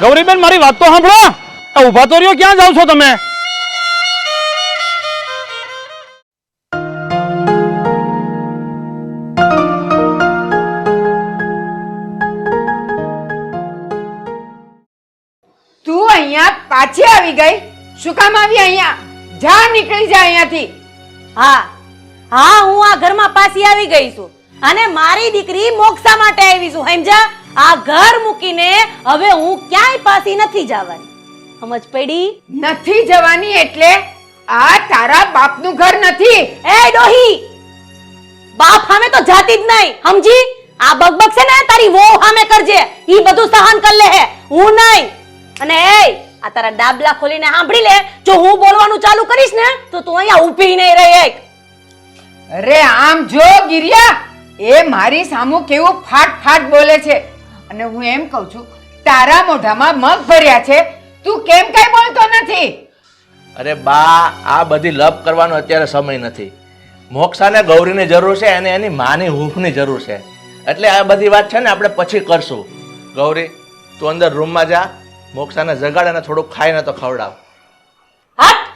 ગૌરીબેન, મારી વાત તો સાંભળો. આ ઊભા તો રહ્યો, ક્યાં જાવ છો તમે? તું અહીંયા પાછી આવી ગઈ? શું કામ આવી અહીંયા? જા, નીકળી જા અહીંયાથી. હા હા, હું આ ઘરમાં પાછી આવી ગઈ છું અને મારી દીકરી મોક્ષા માટે આવી છું. સમજા? આ ઘર મૂકીને હવે હું ક્યાંય પાછી નથી જવાની. સમજ પડી? નથી જવાની એટલે આ તારા બાપનું ઘર નથી. એ ડોહી, બાપ સામે તો જાતી જ નહીં, સમજી? આ બકબક છે ને તારી વહુ સામે કરજે. ઈ બધું સહન કર લે હે, હું નહીં. અને એ આ તારા ડાબલા ખોલીને સાંભળી લે, જો હું બોલવાનું ચાલુ કરીશ ને તો તું અહીંયા ઊભી નહીં રહે. અરે આમ જો ગિરિયા, એ મારી સામું કેવું ફાટ ફાટ બોલે છે. અને હું એમ કહું છું, તારા મોઢામાં મગ ભર્યા છે, તું કેમ કઈ બોલતો નથી? અરે બા, આ બધી લપ કરવાનો અત્યારે સમય નથી. મોક્ષાને ગૌરીની જરૂર છે અને એની માની હૂંફની જરૂર છે. એટલે આ બધી વાત છે ને આપણે પછી કરશું. ગૌરી, તું અંદર રૂમમાં જા, મોક્ષાને જગાડ અને થોડુંક ખાઈને તો ખવડાવ. હટ!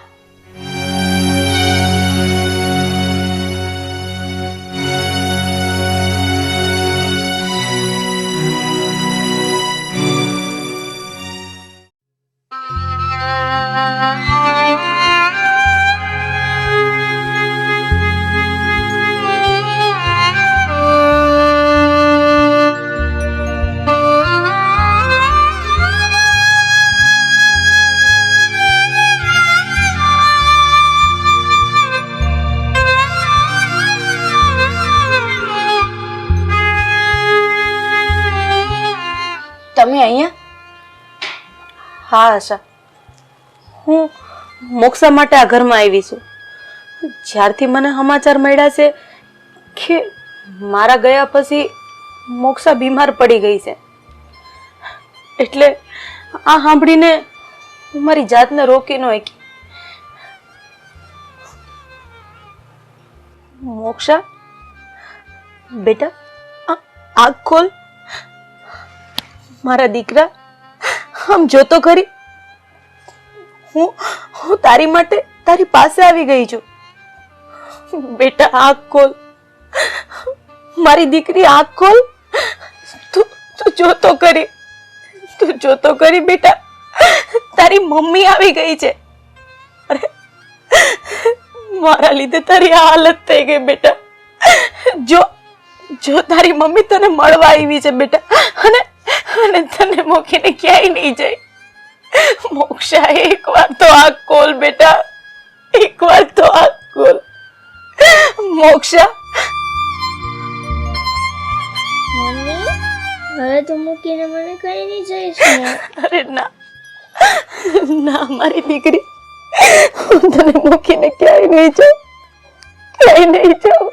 તમે અહીંયા? હા આશા, હું મોક્ષા માટે આ ઘરમાં આવી છું. જ્યારથી મને સમાચાર મળ્યા છે કે મારા ગયા પછી મોક્ષા બીમાર પડી ગઈ છે, એટલે આ સાંભળીને હું મારી જાતને રોકી ન શકી. મોક્ષા બેટા, આંખ ખોલ. મારા દીકરા, આમ જોતો ખરી, હું તારી માટે તારી પાસે આવી ગઈ છું. બેટા આંખ ખોલ, મારી દીકરી આંખ ખોલ. તું જોતો કરી બેટા, તારી મમ્મી આવી ગઈ છે. અરે મારા લીધે તારી આ હાલત થઈ ગઈ બેટા. જો તારી મમ્મી તને મળવા આવી છે બેટા, અને તને મૂકીને ક્યાંય નહીં જાય. મોક્ષા, એકવાર તો આંખ ખોલ બેટા, એકવાર તો આંખ ખોલ. મોક્ષા, મમ્મી, હવે તું મૂકીને મને કઈ નહીં જઈશ ને? અરે ના મારી દીકરી, હું તને મૂકીને ક્યાંય નહીં જાઉં, ક્યાંય નહીં જાઉં.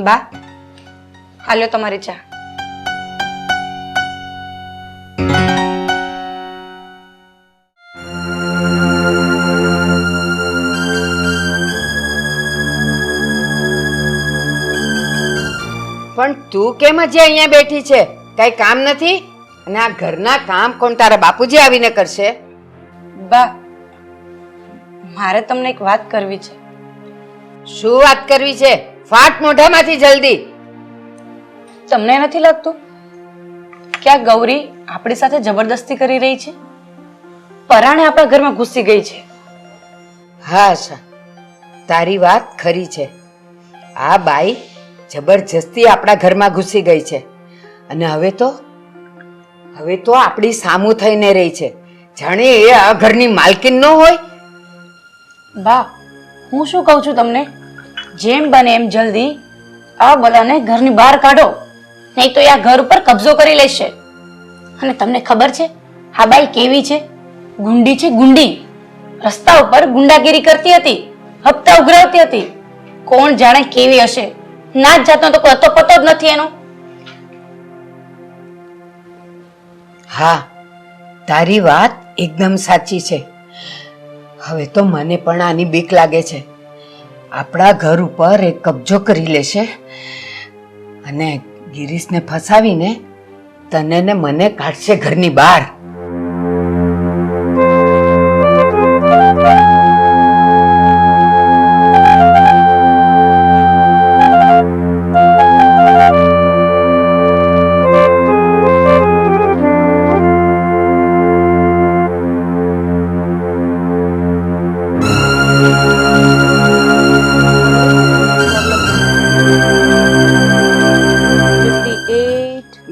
બા હાલ્યો તમારી ચા. પણ તું કેમ હજી અહીંયા બેઠી છે? કઈ કામ નથી? અને આ ઘરના કામ કોણ તારા બાપુજી આવીને કરશે? બા મારે તમને એક વાત કરવી છે. શું વાત કરવી છે? ફાટ મોઢામાંથી જલ્દી. તમને નથી લાગતું કે આ ગૌરી આપણી સાથે જબરદસ્તી કરી રહી છે? પરાણે આપણા ઘરમાં ઘૂસી ગઈ છે. હા આશા, તારી વાત ખરી છે. આ બાઈ જબરજસ્તી આપણા ઘરમાં ઘૂસી ગઈ છે અને હવે તો આપણી સામું થઈને રહી છે, જાણે એ આ ઘરની માલકીન ન હોય. બા હું શું કહું છું તમને, જેમ બને એમ જલ્દી આ બધાને ઘરની બહાર કાઢો, નહીં તો એ આ ઘર ઉપર કબજો કરી લેશે. અને તમને ખબર છે આ બાઈ કેવી છે? ગુંડી છે, ગુંડી. રસ્તા ઉપર ગુંડાગીરી કરતી હતી, હપ્તા ઉઘરાવતી હતી. કોણ જાણે કેવી હશે, ના જ જાતનો તો કોઈ અતો પતો જ નથી એનો. હા, તારી વાત એકદમ સાચી છે. હવે તો મને પણ આની બીક લાગે છે. આપણા ઘર ઉપર એક કબજો કરી લેશે અને ગિરીશને ફસાવીને તને ને મને કાઢશે ઘરની બહાર.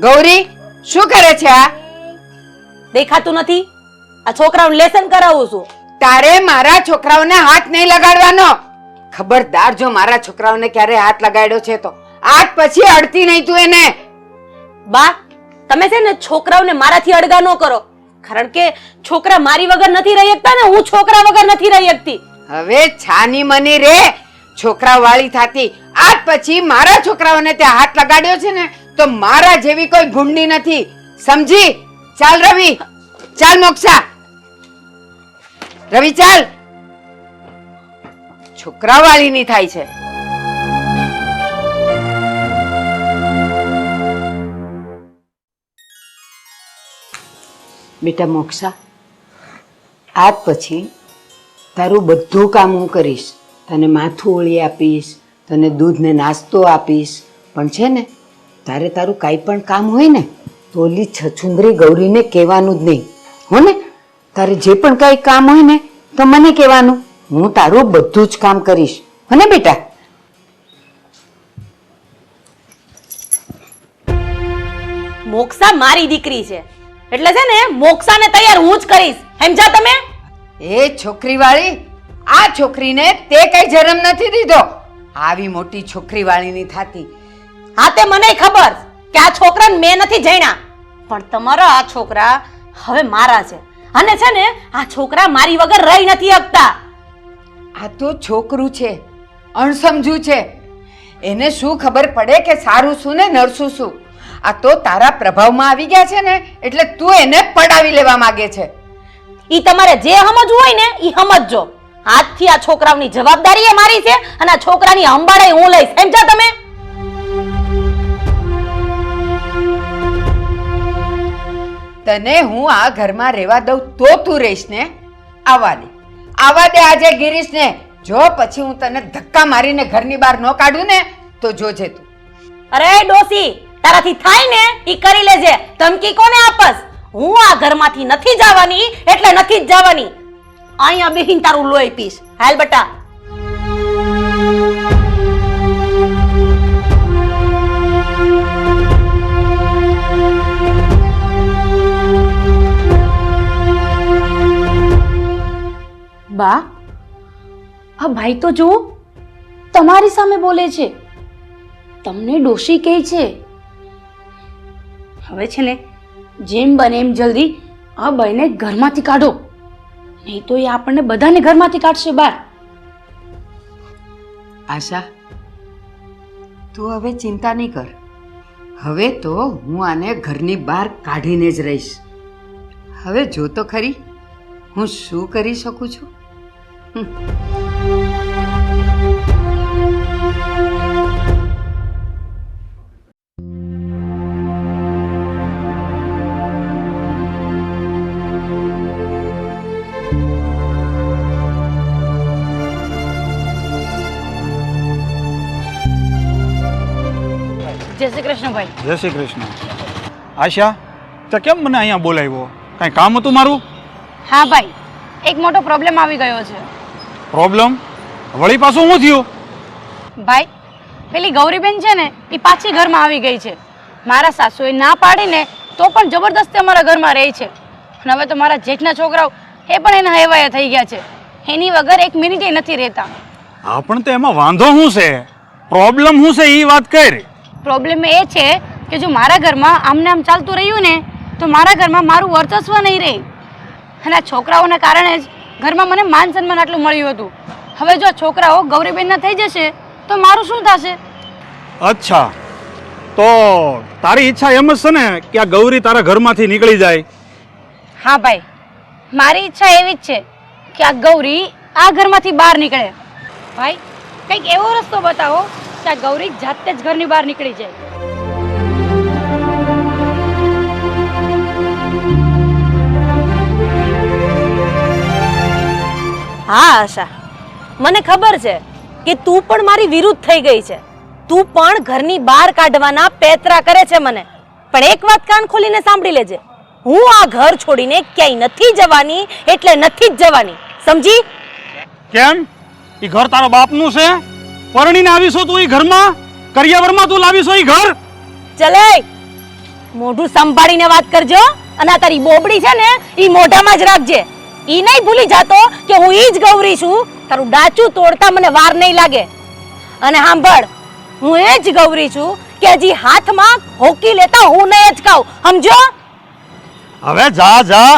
ગૌરી, શું કરે છે આ? દેખાતું નથી? આ છોકરાઓને લેસન કરાવું છું. તારે મારા છોકરાઓને હાથ નહીં લગાડવાનો. ખબરદાર, જો મારા છોકરાઓને ક્યારે હાથ લગાડ્યો છે તો આજ પછી અડતી નહીં તું એને. બા તમે છે ને છોકરાઓને મારાથી અડગા ન કરો, કારણ કે છોકરા મારી વગર નથી રહી શકતા ને હું છોકરા વગર નથી રહી શકતી. હવે છાની મની રે, છોકરા વાળી થાતી. આજ પછી મારા છોકરાઓને ત્યાં હાથ લગાડ્યો છે ને તો મારા જેવી કોઈ ગુંડી નથી, સમજી? ચાલ રવિ, ચાલ મોક્ષા. રવિ ચાલ. છોકરા વાળી ની થાય છે. બેટા મોક્ષા, આજ પછી તારું બધું કામ હું કરીશ. તને માથું ઓળી આપીશ, તને દૂધ ને નાસ્તો આપીશ. પણ છે ને તારે તારું કાંઈ પણ કામ હોય ને તો ઓલી છછુંદરી ગૌરીને કહેવાનું જ નહીં, હો ને? તારે જે પણ કાંઈ કામ હોય ને તો મને કહેવાનું. હું તારું બધું જ કામ કરીશ, હો ને બેટા? મોક્ષા મારી દીકરી છે એટલે છે ને મોક્ષાને તૈયાર હું જ કરીશ, સમજ્યા તમે? એ છોકરી વાળી, આ છોકરીને તે કઈ જન્મ નથી દીધો. આવી મોટી છોકરી વાળી ની થાતી. હા તે મને ખબર કે આ છોકરાને મેં નથી જાણ્યા, પણ તમારા આ છોકરા હવે મારા છે અને છે ને આ છોકરા મારી વગર રહી નથી શકતા. આ તો છોકરું છે, અણસમજુ છે. એને શું ખબર પડે કે સારું શું ને નરસું શું? આ તો તારા પ્રભાવમાં આવી ગયા છે ને એટલે તું એને પડાવી લેવા માંગે છે. ઈ તમારે જે સમજવું હોય ને ઈ સમજજો. આજથી આ છોકરાઓની જવાબદારી એ મારી છે અને આ છોકરાની સંભાળે હું લઈશ, સમજ્યા તમે? તને હું આ ઘરમાં રહેવા દઉં તો તું રહીશ ને? આવા દે આજે ગિરીશને. જો પછી હું તને ધક્કા મારીને ઘરની બહાર ન કાઢું ને તો જોજે તું. અરે ડોસી, તારાથી થાય ને ઈ કરી લેજે. ધમકી કોને આપસ? હું આ ઘરમાંથી નથી જવાની એટલે નથી જ જવાની. અહીંયા બેહીન તારું લોહી પીશ. હાલ બટા. બા આ ભાઈ તો જો તમારી સામે બોલે છે, તમને ડોશી કહે છે. હવે છે ને જેમ બને એમ જલ્દી આ ભાઈને ઘરમાંથી કાઢો, નહીં તો એ આપણને બધાને ઘરમાંથી કાઢશે બહાર. આશા, તું હવે ચિંતા નહીં કર. હવે તો હું આને ઘરની બહાર કાઢીને જ રહીશ. હવે જો તો ખરી હું શું કરી શકું છું. જય શ્રી કૃષ્ણ ભાઈ. જય શ્રી કૃષ્ણ. આશા, તે કેમ મને અહીંયા બોલાવ્યો? કાંઈ કામ હતું મારું? હા ભાઈ, એક મોટો પ્રોબ્લેમ આવી ગયો છે. પ્રોબ્લેમ? વળી પાછું શું થયું? ભાઈ, પેલી ગૌરીબેન છે ને એ પાછી ઘરમાં આવી ગઈ છે. મારા સાસુએ ના પાડીને તો પણ જબરદસ્તી અમારા ઘરમાં રહે છે. અને હવે તો મારા જેઠના છોકરાઓ એ પણ એના હેવાયા થઈ ગયા છે. એની વગર એક મિનિટે નથી રહેતા. હા, પણ તો એમાં વાંધો શું છે? પ્રોબ્લેમ શું છે એ વાત કર. પ્રોબ્લેમ એ છે કે જો મારા ઘરમાં આમને આમ ચાલતું રહ્યું ને તો મારા ઘરમાં મારું વર્ચસ્વ નહીં રહે. અને આ છોકરાઓના કારણે જ ઘરમાં મને માન સન્માન આટલું મળ્યું હતું. હવે જો આ છોકરાઓ ગૌરીબેનના થઈ જશે તો મારું શું થશે? અચ્છા, તો તારી ઈચ્છા એમ જ છે ને કે આ ગૌરી તારા ઘરમાંથી નીકળી જાય? હા ભાઈ, મારી ઈચ્છા એવી જ છે કે આ ગૌરી આ ઘરમાંથી બહાર નીકળે. ભાઈ, કંઈક એવો રસ્તો બતાવો કે આ ગૌરી જાતે જ ઘરની બહાર નીકળી જાય. હા આશા, મને ખબર છે કે તું પણ મારી વિરુદ્ધ થઈ ગઈ છે. તું પણ ઘરની બહાર કાઢવાના પેતરા કરે છે મને. પણ એક વાત કાન ખોલીને સાંભળી લેજે, હું આ ઘર છોડીને ક્યાંય નથી જવાની એટલે નથી જ જવાની, સમજી? કેમ? એ ઘર તારા બાપનું છે? પરણીને આવીશો તું એ ઘરમાં? કરિયાવરમાં તું લાવીશો એ ઘર? ચલે, મોઢું સંભાળીને વાત કરજો. અને આ તારી બોબડી છે ને એ મોઢામાં જ રાખજે. ઈ નહીં ભૂલી જાતો કે હું ઈ જ ગૌરી છું. તારું ડાચું તોડતા મને વાર નહીં લાગે. અને સાંભળ, હું એ જ ગૌરી છું કે હજી હાથમાં હોકી લેતા હું નહીં જ ખાઉં, સમજો? હવે જા જા.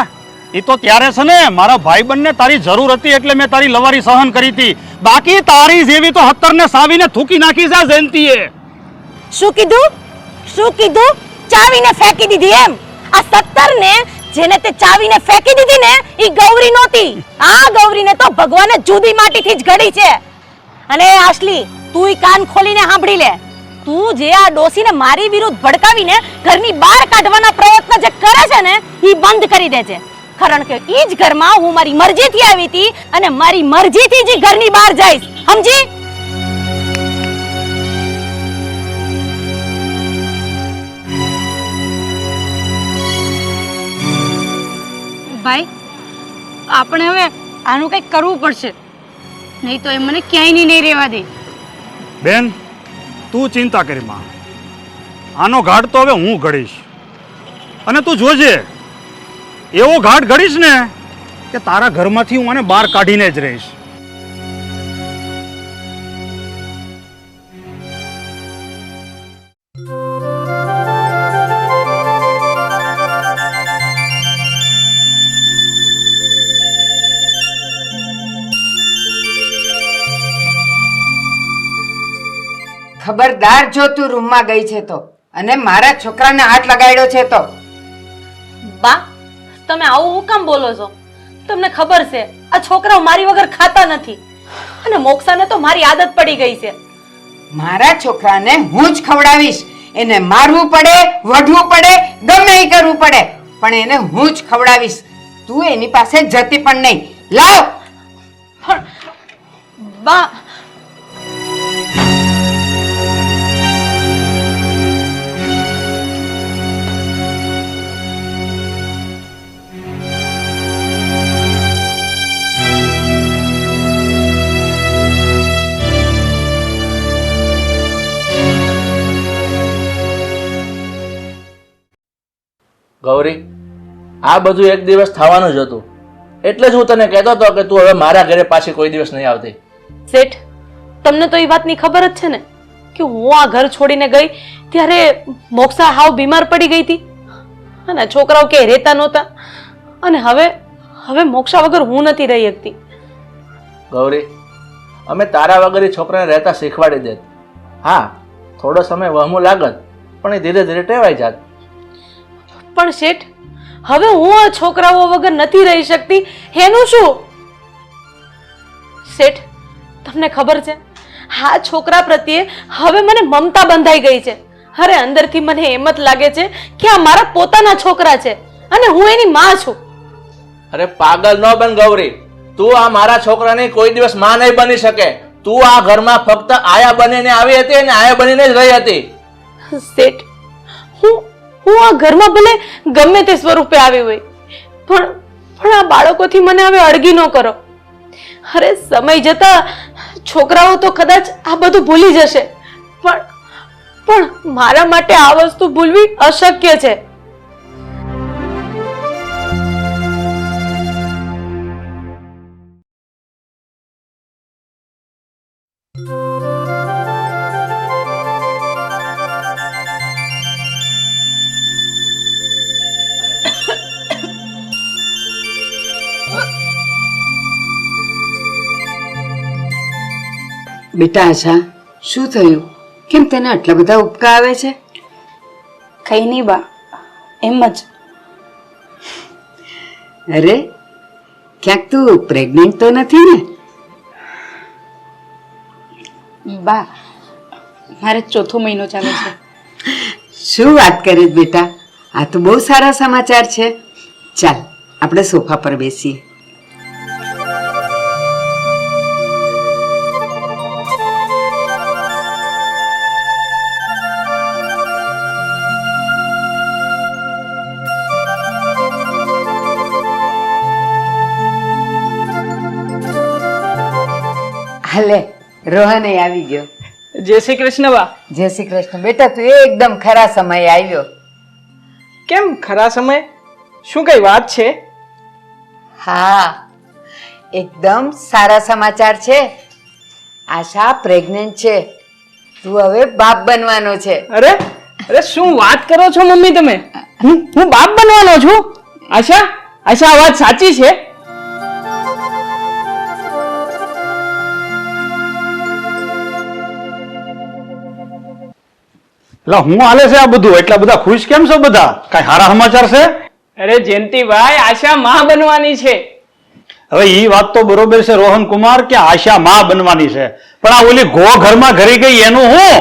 એ તો ત્યારે છે ને મારા ભાઈબંધને તારી જરૂર હતી એટલે મેં તારી લવારી સહન કરી હતી. બાકી તારી જેવી તો 17 ને સાવીને થૂકી નાખી છે જયંતીએ. શું કીધું? શું કીધું? ચાવીને ફેંકી દીધી એમ? આ 17 ને જેને તે ચાવીને ફેંકી દીધી ને ઈ ગૌરી નહોતી. આ ગૌરીને તો ભગવાને જુદી માટીથી જ ઘડી છે. અને આશલી, તું કાન ખોલીને સાંભળી લે. તું જે આ ડોસીને મારી વિરુદ્ધ ભડકાવીને ઘરની બહાર કાઢવાના પ્રયત્ન જે કરે છે ને ઈ બંધ કરી દેજે. કારણ કે ઈ જ ઘરમાં હું મારી મરજીથી આવી હતી અને મારી મરજીથી જ ઘરની બહાર જઈશ, સમજી? ભાઈ, આપણે હવે આનું કંઈક કરવું પડશે, નહીં તો એ મને ક્યાંય નહીં રહેવા દે. બેન, તું ચિંતા કરી માં. આનો ઘાટ તો હવે હું ઘડીશ. અને તું જોજે, એવો ઘાટ ઘડીશ ને કે તારા ઘરમાંથી હું આને બહાર કાઢીને જ રહીશ. ખબરદાર જો તું રૂમમાં ગઈ છે તો અને મારા છોકરાને હાથ લગાડ્યો છે તો. બા, તમે આવું હું કામ બોલો છો? તમને ખબર છે આ છોકરાઓ મારી વગર ખાતા નથી અને મોક્ષાને તો મારી આદત પડી ગઈ છે. મારા છોકરાને હું જ ખવડાવીશ. એને મારવું પડે, વઢવું પડે, ગમે એ કરવું પડે, પણ એને હું જ ખવડાવીશ. તું એની પાસે જતી પણ નહીં. લાવ. પણ બા, ગૌરી, આ બધું એક દિવસ થવાનું જ હતું. એટલે જ હું તને કહેતો હતો કે તું હવે મારા ઘરે પાછી કોઈ દિવસ નહીં આવતી. શેઠ, તમને તો એ વાતની ખબર જ છે ને કે હું આ ઘર છોડીને ગઈ ત્યારે મોક્ષા હાવ બીમાર પડી ગઈ હતી અને છોકરાઓ કે રહેતા નહોતા. અને હવે મોક્ષા વગર હું નથી રહી શકતી. ગૌરી, અમે તારા વગર એ છોકરાને રહેતા શીખવાડી દેત. હા, થોડો સમય વહમું લાગત, પણ એ ધીરે ધીરે ટેવાઈ જાત. પણ શેઠ, હવે હું આ છોકરાઓ વગર નથી રહી શકતી, એનું શું? શેઠ, તમને ખબર છે, આ છોકરા પ્રત્યે હવે મને મમતા બંધાઈ ગઈ છે. અરે અંદરથી મને એમ જ લાગે છે કે આ મારા પોતાના છોકરા છે અને હું એની માં છું. અરે પાગલ ન બન ગૌરી, તું આ મારા છોકરાની કોઈ દિવસ માં નહીં બની શકે. તું આ ઘરમાં ફક્ત આયા બનીને આવી હતી અને આયા બનીને જ રહી હતી. શેઠ, હું આ ઘરમાં ભલે ગમે તે સ્વરૂપે આવી હોય, પણ આ બાળકોથી મને હવે અળગી ન કરો. અરે સમય જતા છોકરાઓ તો કદાચ આ બધું ભૂલી જશે, પણ મારા માટે આ વસ્તુ ભૂલવી અશક્ય છે. બેટા આશા, શું થયું? કેમ તને આટલા બધા ઉપકા આવે છે? કઈ નહીં બા, એમ જ. અરે ક્યાંક તું પ્રેગ્નેન્ટ તો નથી ને? બા, મારે 4થો મહિનો ચાલે છે. શું વાત કરે બેટા, આ તો બહુ સારા સમાચાર છે. ચાલ આપણે સોફા પર બેસીએ. હાલે, રોહન આવી ગયો. જય શ્રી કૃષ્ણ બા. જય શ્રી કૃષ્ણ. બેટા તું એકદમ ખરા સમયે આવ્યો. કેમ ખરા સમય? શું કઈ વાત છે? હા, એકદમ સારા સમાચાર છે. આશા પ્રેગ્નેન્ટ છે. તું હવે બાપ બનવાનો છે. અરે શું વાત કરો છો મમ્મી તમે? હું બાપ બનવાનો છું? આશા, આ વાત સાચી છે? એટલે હું હાલે છે આ બધું? એટલા બધા ખુશ કેમ છો બધા? કઈ સારા સમાચાર છે? અરે જયંતિભાઈ, આશા માં બનવાની છે. હવે ઈ વાત તો બરોબર છે રોહન કુમાર કે આશા માં બનવાની છે, પણ આ ઓલી ગો ઘરમાં ઘરી ગઈ એનું હું?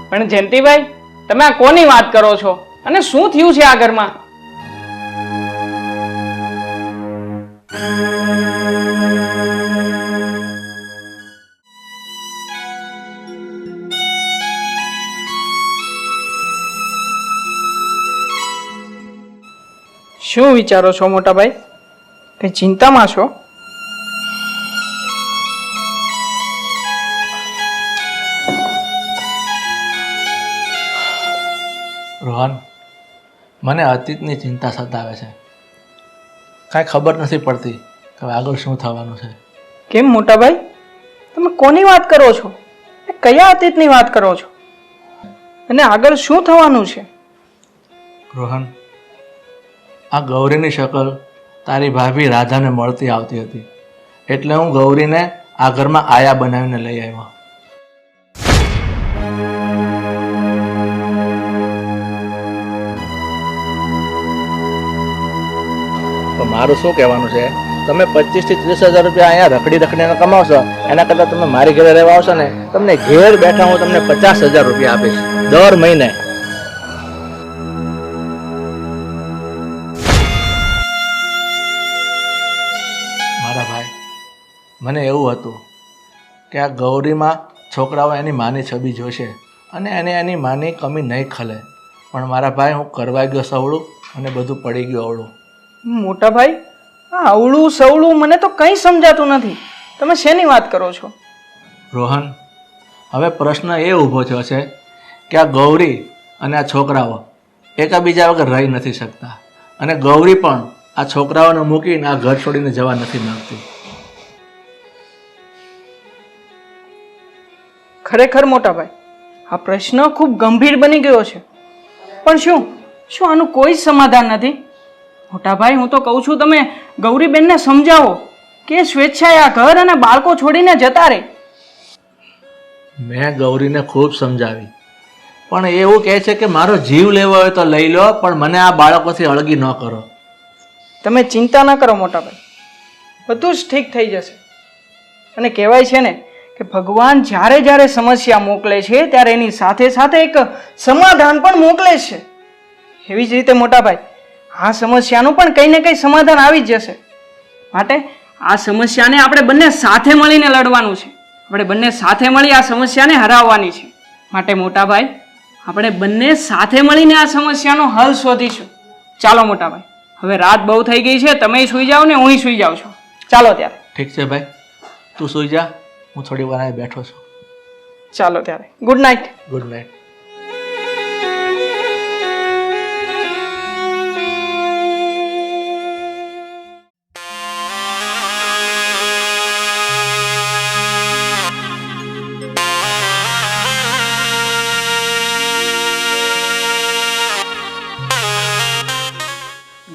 પણ જયંતિભાઈ, તમે આ કોની વાત કરો છો અને શું થયું છે આ ઘરમાં? શું વિચારો છો મોટા ભાઈ? કઈ ચિંતામાં છો? રોહન, મને અતીતની ચિંતા સતાવે છે. કાંઈ ખબર નથી પડતી કે આગળ શું થવાનું છે. કેમ મોટા ભાઈ, તમે કોની વાત કરો છો? કયા અતીતની વાત કરો છો? અને આગળ શું થવાનું છે? રોહન, આ ગૌરીની શકલ તારી ભાભી રાધાને મળતી આવતી હતી, એટલે હું ગૌરીને આ ઘરમાં આયા બનાવીને લઈ આવ્યો. તો મારું શું કહેવાનું છે, તમે 25 થી 30 હજાર રૂપિયા અહીંયા રખડીને કમાવશો એના કરતાં તમે મારી ઘરે રહેવા આવશો ને, તમને ઘેર બેઠા હું તમને 50,000 રૂપિયા આપીશ દર મહિને. મારા ભાઈ, મને એવું હતું કે આ ગૌરીમાં છોકરાઓ એની માની છબી જોશે અને એને એની માની કમી નહીં ખલે, પણ મારા ભાઈ હું કરવા ગયો સવળું અને બધું પડી ગયું અવળું. મોટા ભાઈ, આ અવળું સવળું મને તો કંઈ સમજાતું નથી. તમે શેની વાત કરો છો? રોહન, હવે પ્રશ્ન એ ઊભો થયો છે કે આ ગૌરી અને આ છોકરાઓ એકબીજા વગર રહી નથી શકતા, અને ગૌરી પણ આ છોકરાઓને મૂકીને આ ઘર છોડીને જવા નથી માંગતી. ખરેખર મોટા ભાઈ, આ પ્રશ્ન ખૂબ ગંભીર બની ગયો છે. પણ શું આનું કોઈ સમાધાન નથી? મોટા ભાઈ, હું તો કહું છું તમે ગૌરીબેનને સમજાવો. કે સ્વેચ્છાએ આ ઘર અને બાળકો છોડીને જતા રહે? મેં ગૌરીને ખૂબ સમજાવી, પણ એ એવું કહે છે કે મારો જીવ લેવો હોય તો લઈ લો, પણ મને આ બાળકોથી અળગી ન કરો. તમે ચિંતા ન કરો મોટા ભાઈ, બધું જ ઠીક થઈ જશે. અને કહેવાય છે ને કે ભગવાન જ્યારે જ્યારે સમસ્યા મોકલે છે ત્યારે એની સાથે સાથે એક સમાધાન પણ મોકલે છે. એવી જ રીતે મોટા ભાઈ, આ સમસ્યાનું પણ કંઈ ને કંઈ સમાધાન આવી જ જશે. માટે આ સમસ્યાને આપણે બંને સાથે મળીને લડવાનું છે. આપણે બંને સાથે મળી આ સમસ્યાને હરાવવાની છે. માટે મોટા ભાઈ, આપણે બંને સાથે મળીને આ સમસ્યાનો હલ શોધીશું. ચાલો મોટા ભાઈ, હવે રાત બહુ થઈ ગઈ છે, તમે સૂઈ જાઓ ને હું સૂઈ જાઉં છું. ચાલો ત્યારે. ઠીક છે ભાઈ, તું સૂઈ જા, હું થોડી વાર અહીં બેઠો છું. ચાલો ત્યારે, ગુડ નાઇટ. Good night.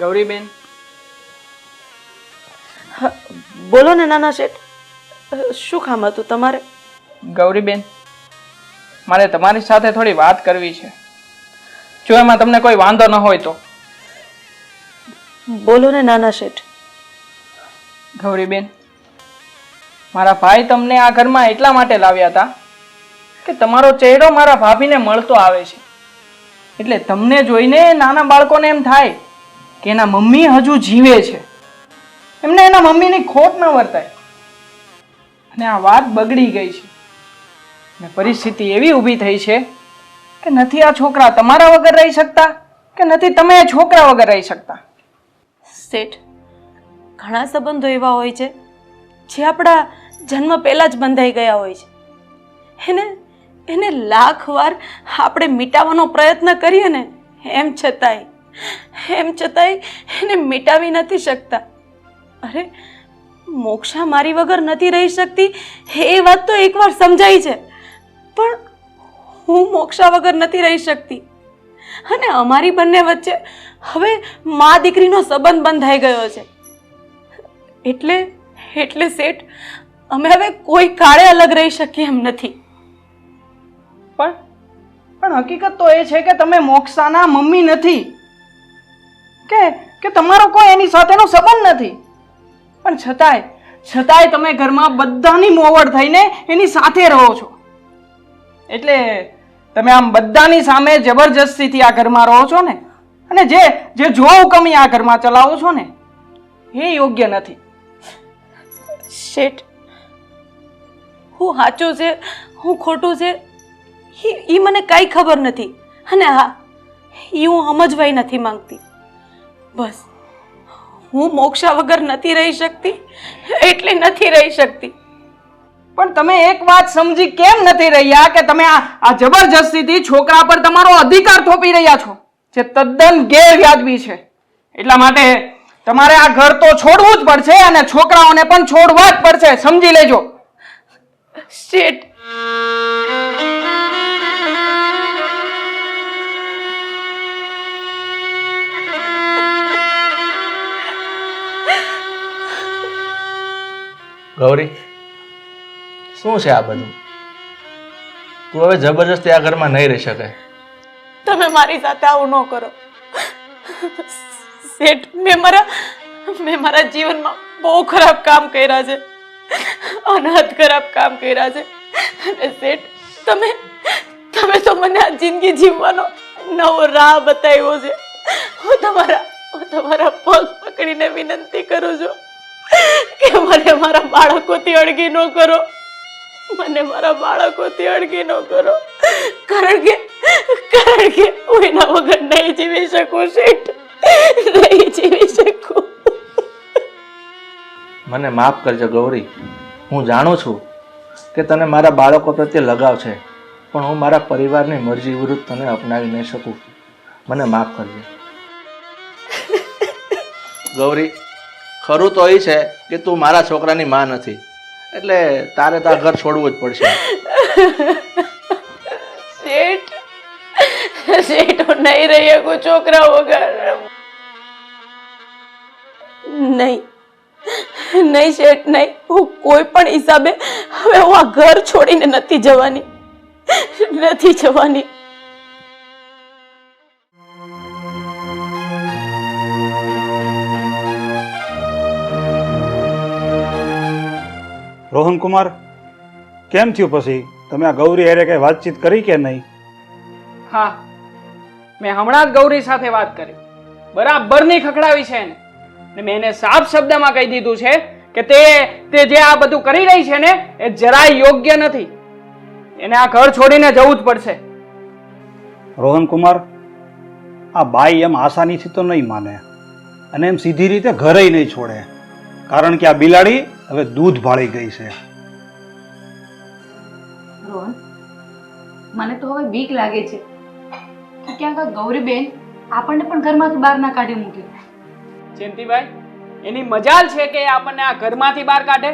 ગૌરીબેન, બોલો ને નાના શેઠ, શું કામ હતું તમારે? ગૌરીબેન, મારે તમારી સાથે થોડી વાત કરવી છે, જો એમાં તમને કોઈ વાંધો ન હોય તો. બોલો ને નાના શેઠ. ગૌરીબેન, મારા ભાઈ તમને આ ઘરમાં એટલા માટે લાવ્યા હતા કે તમારો ચહેરો મારા ભાભીને મળતો આવે છે, એટલે તમને જોઈને નાના બાળકોને એમ થાય કે એના મમ્મી હજુ જીવે છે, એમને એના મમ્મીની ખોટ ન વર્તાય. અને આ વાત બગડી ગઈ છે ને પરિસ્થિતિ એવી ઊભી થઈ છે કે નથી આ છોકરા તમારા વગર રહી શકતા કે નથી તમે એ છોકરા વગર રહી શકતા. શેઠ, ઘણા સંબંધો એવા હોય છે જે આપણા જન્મ પહેલા જ બંધાઈ ગયા હોય છે. એને લાખ વાર આપણે મિટાવવાનો પ્રયત્ન કરીએ ને, એમ છતાંય એને મિટાવી નથી શકતા. અરે મોક્ષા મારી વગર નથી રહી શકતી એ વાત તો એકવાર સમજાઈ છે, પણ હું મોક્ષા વગર નથી રહી શકતી. અને અમારી બંને વચ્ચે હવે મા દીકરીનો સંબંધ બંધાઈ ગયો છે. એટલે શેઠ, અમે હવે કોઈ કાળે અલગ રહી શકીએ એમ નથી. પણ હકીકત તો એ છે કે તમે મોક્ષાના મમ્મી નથી, કે તમારો કોઈ એની સાથેનો સંબંધ નથી, પણ છતાંય તમે ઘરમાં બધાની મોવડ થઈને એની સાથે રહો છો. એટલે તમે આમ બધાની સામે જબરજસ્તીથી આ ઘરમાં રહો છો ને, અને જે જો હુકમી આ ઘરમાં ચલાવો છો ને, એ યોગ્ય નથી. શેઠ, હું સાચું છે હું ખોટું છે એ મને કાંઈ ખબર નથી, અને હા, એ હું સમજવાય નથી માંગતી. બસ હું મોક્ષા વગર નથી રહી શકતી એટલે નથી રહી શકતી. પણ તમે એક વાત સમજી કેમ નથી રહ્યા કે તમે આ જબરજસ્તીથી છોકરા પર તમારો અધિકાર થોપી રહ્યા છો, જે તદ્દન ગેરવ્યાજબી છે. એટલા માટે તમારે આ ઘર તો છોડવું જ પડશે અને છોકરાઓને પણ છોડવા જ પડશે, સમજી લેજો. શેઠ, ગૌરી, શું છે આ બધું? તું હવે જબરજસ્તી આ ઘરમાં નહીં રહી શકે. તમે મારી સાથે આવું ન કરો શેઠ. મેં મારા જીવનમાં બહુ ખરાબ કામ કર્યા છે, અનહદ ખરાબ કામ કર્યા છે. અને શેઠ, તમે તો મને આ જિંદગી જીવવાનો નવો રાહ બતાવ્યો છે. હું તમારા પગ પકડીને વિનંતી કરું છું કે મને મારા બાળકોથી અળગી ન કરો, મને મારા બાળકોથી અળગી ન કરો, કારણ કે હું એના વગર નહીં જીવી શકું શેઠ, નહીં જીવી શકું. મને માફ કરજો ગૌરી, હું જાણું છું કે તને મારા બાળકો પ્રત્યે લગાવ છે, પણ હું મારા પરિવારની મરજી વિરુદ્ધ તને અપનાવી નહીં શકું. મને માફ કરજો ગૌરી. ખરું તો એ છે કે તું મારા છોકરાની માં નથી, એટલે તારે તાર ઘર છોડવું જ પડશે. શેઠ, હું નહીં રહી શકું છોકરા વગર. નહીં, નહીં શેઠ નહીં, હું કોઈ પણ હિસાબે હવે હું આ ઘર છોડીને નથી જવાની, નથી જવાની. રોહનકુમાર, કેમ થયું પછી? તમે આ ગૌરી હારે કઈ વાતચીત કરી કે નહીં? હા, મેં હમણાં જ ગૌરી સાથે વાત કરી, બરાબરની ખખડાવી છે એને. ને મેં એને સાફ શબ્દમાં કહી દીધું છે કે તે જે આ બધું કરી રહી છે ને એ જરાય યોગ્ય નથી. એને આ ઘર છોડીને જવું જ પડશે. રોહનકુમાર, આ બાઈ એમ આસાનીથી તો નહીં માને અને એમ સીધી રીતે ઘરે નહીં છોડે, કારણ કે આ બિલાડી હવે દૂધ ભાળી ગઈ છે. રોહન, મને તો હવે બીક લાગે છે કે ક્યાંક આ ગૌરીબેન આપણને પણ ઘરમાંથી બહાર ના કાઢી મૂકે. જયંતિભાઈ, એની મજાલ છે કે આપણને આ ઘરમાંથી બહાર કાઢે.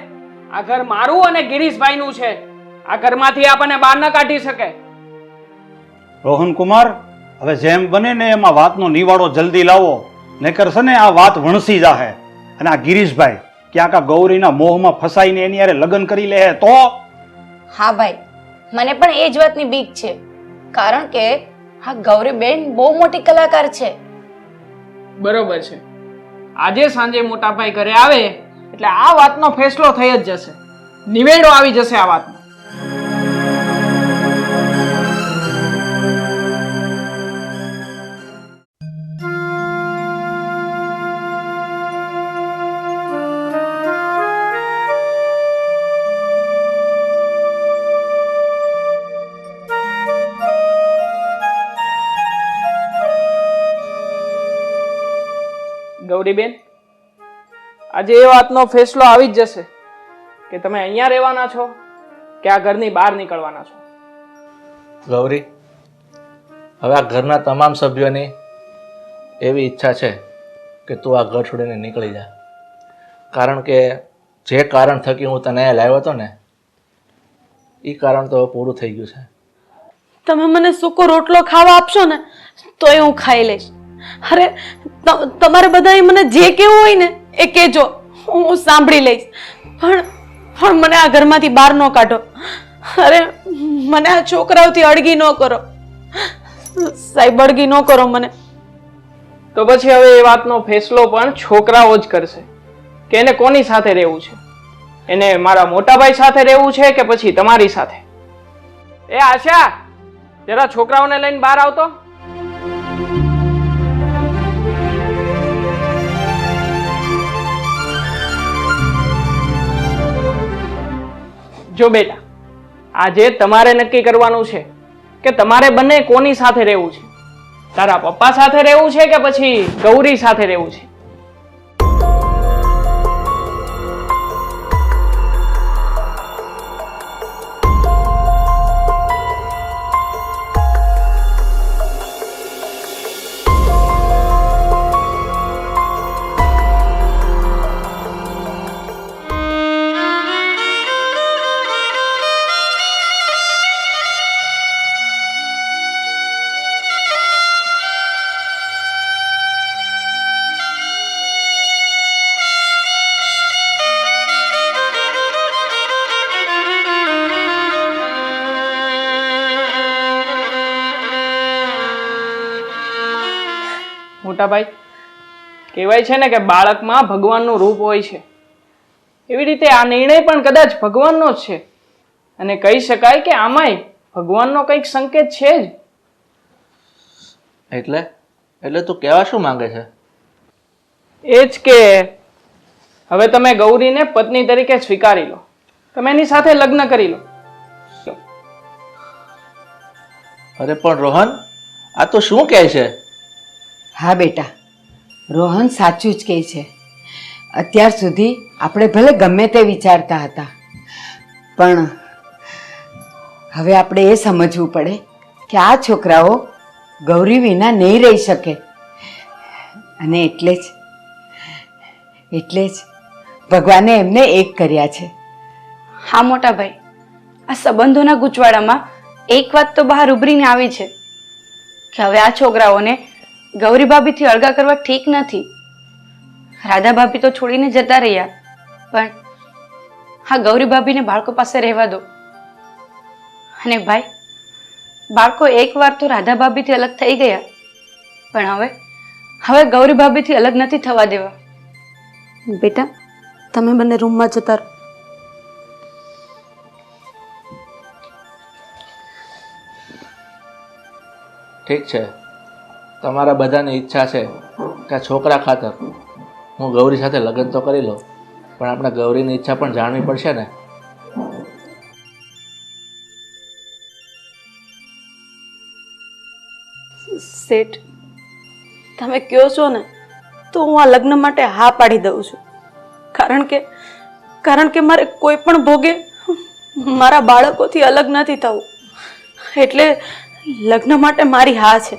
આ ઘર મારું અને ગિરીશભાઈનું છે. આ ઘરમાંથી આપણને બહાર ન કાઢી શકે. રોહનકુમાર, હવે જેમ બને ને એમાં વાતનો નિવાડો જલ્દી લાવો, નહીતર છે ને આ વાત વણસી જાહે અને આ ગિરીશભાઈ ક્યાંક આ ગૌરીના મોહમાં ફસાઈને એની હારે લગ્ન કરી લે તો. હા ભાઈ, મને પણ એ જ વાતની બીક છે, કારણ કે આ ગૌરીબેન બહુ મોટી કલાકાર છે. બરોબર છે. આજે સાંજે મોટાભાઈ ઘરે આવે એટલે આ વાતનો ફેસલો થઈ જ જશે, નિવેડો આવી જશે આ વાતનો. ગૌરીબેન, આજે એ વાતનો ફેસલો આવી જ જશે કે તમે અહીંયા રહેવાના છો કે આ ઘરની બહાર નીકળવાના છો. ગૌરી, હવે આ ઘરના તમામ સભ્યોની એવી ઈચ્છા છે કે તું આ ઘર છોડીને નીકળી જા, કારણ કે જે કારણ થકી હું તને અહીંયા લાવ્યો હતો ને એ કારણ તો પૂરું થઈ ગયું છે. તમે મને સૂકો રોટલો ખાવા આપશો ને તોય હું ખાઈ લઈશ. અરે તમારે બધાએ મને જે કહેવું હોય ને એ કહેજો, હું સાંભળી લઈશ, પણ મને આ ઘરમાંથી બહાર ન કાઢો. અરે મને આ છોકરાઓથી અળગી ન કરો સાહેબ, અળગી ન કરો મને. તો પછી હવે એ વાતનો ફેસલો પણ છોકરાઓ જ કરશે કે એને કોની સાથે રહેવું છે. એને મારા મોટાભાઈ સાથે રહેવું છે કે પછી તમારી સાથે. એ આશા, જરા છોકરાઓને લઈને બહાર આવતો. જો બેટા, આજે તમારે નક્કી કરવાનું છે કે તમારે બંને કોની સાથે રહેવું છે. તારા પપ્પા સાથે રહેવું છે કે પછી ગૌરી સાથે રહેવું છે. મોટાભાઈ, કહેવાય છે ને કે બાળકમાં ભગવાનનું રૂપ હોય છે, એવી રીતે આ નિર્ણય પણ કદાચ ભગવાનનો જ છે અને કહી શકાય કે આમાંય ભગવાનનો કંઈક સંકેત છે જ. એટલે તું કહેવા શું માંગે છે? એ જ કે હવે તમે ગૌરીને પત્ની તરીકે સ્વીકારી લો, તમે એની સાથે લગ્ન કરી લો. અરે પણ રોહન, આ તો શું કહે છે? હા બેટા, રોહન સાચું જ કહે છે. અત્યાર સુધી આપણે ભલે ગમે તે વિચારતા હતા, પણ હવે આપણે એ સમજવું પડે કે આ છોકરાઓ ગૌરી વિના નહીં રહી શકે, અને એટલે જ ભગવાને એમને એક કર્યા છે. હા મોટા ભાઈ, આ સંબંધોના ગૂંચવાડામાં એક વાત તો બહાર ઉભરીને આવી છે કે હવે આ છોકરાઓને ગૌરી ભાભીથી અળગા કરવા ઠીક નથી. રાધા ભાભી તો છોડીને જતા રહ્યા, પણ હા ગૌરી ભાભીને બાળકો પાસે રહેવા દો. અને ભાઈ, બાળકો એકવાર તો રાધા ભાભીથી અલગ થઈ ગયા, પણ હવે ગૌરી ભાભીથી અલગ નથી થવા દેવા. બેટા, તમે બંને રૂમમાં જતા રહો. ઠીક છે, તમારા બધાની ઈચ્છા છે કે આ છોકરા ખાતર હું ગૌરી સાથે લગ્ન તો કરી લઉં, પણ આપણે ગૌરીની ઈચ્છા પણ જાણવી પડશે ને. શેઠ, તમે કહો છો ને તો હું આ લગ્ન માટે હા પાડી દઉં છું. કારણ કે મારે કોઈ પણ ભોગે મારા બાળકોથી અલગ નથી થવું. એટલે લગ્ન માટે મારી હા છે.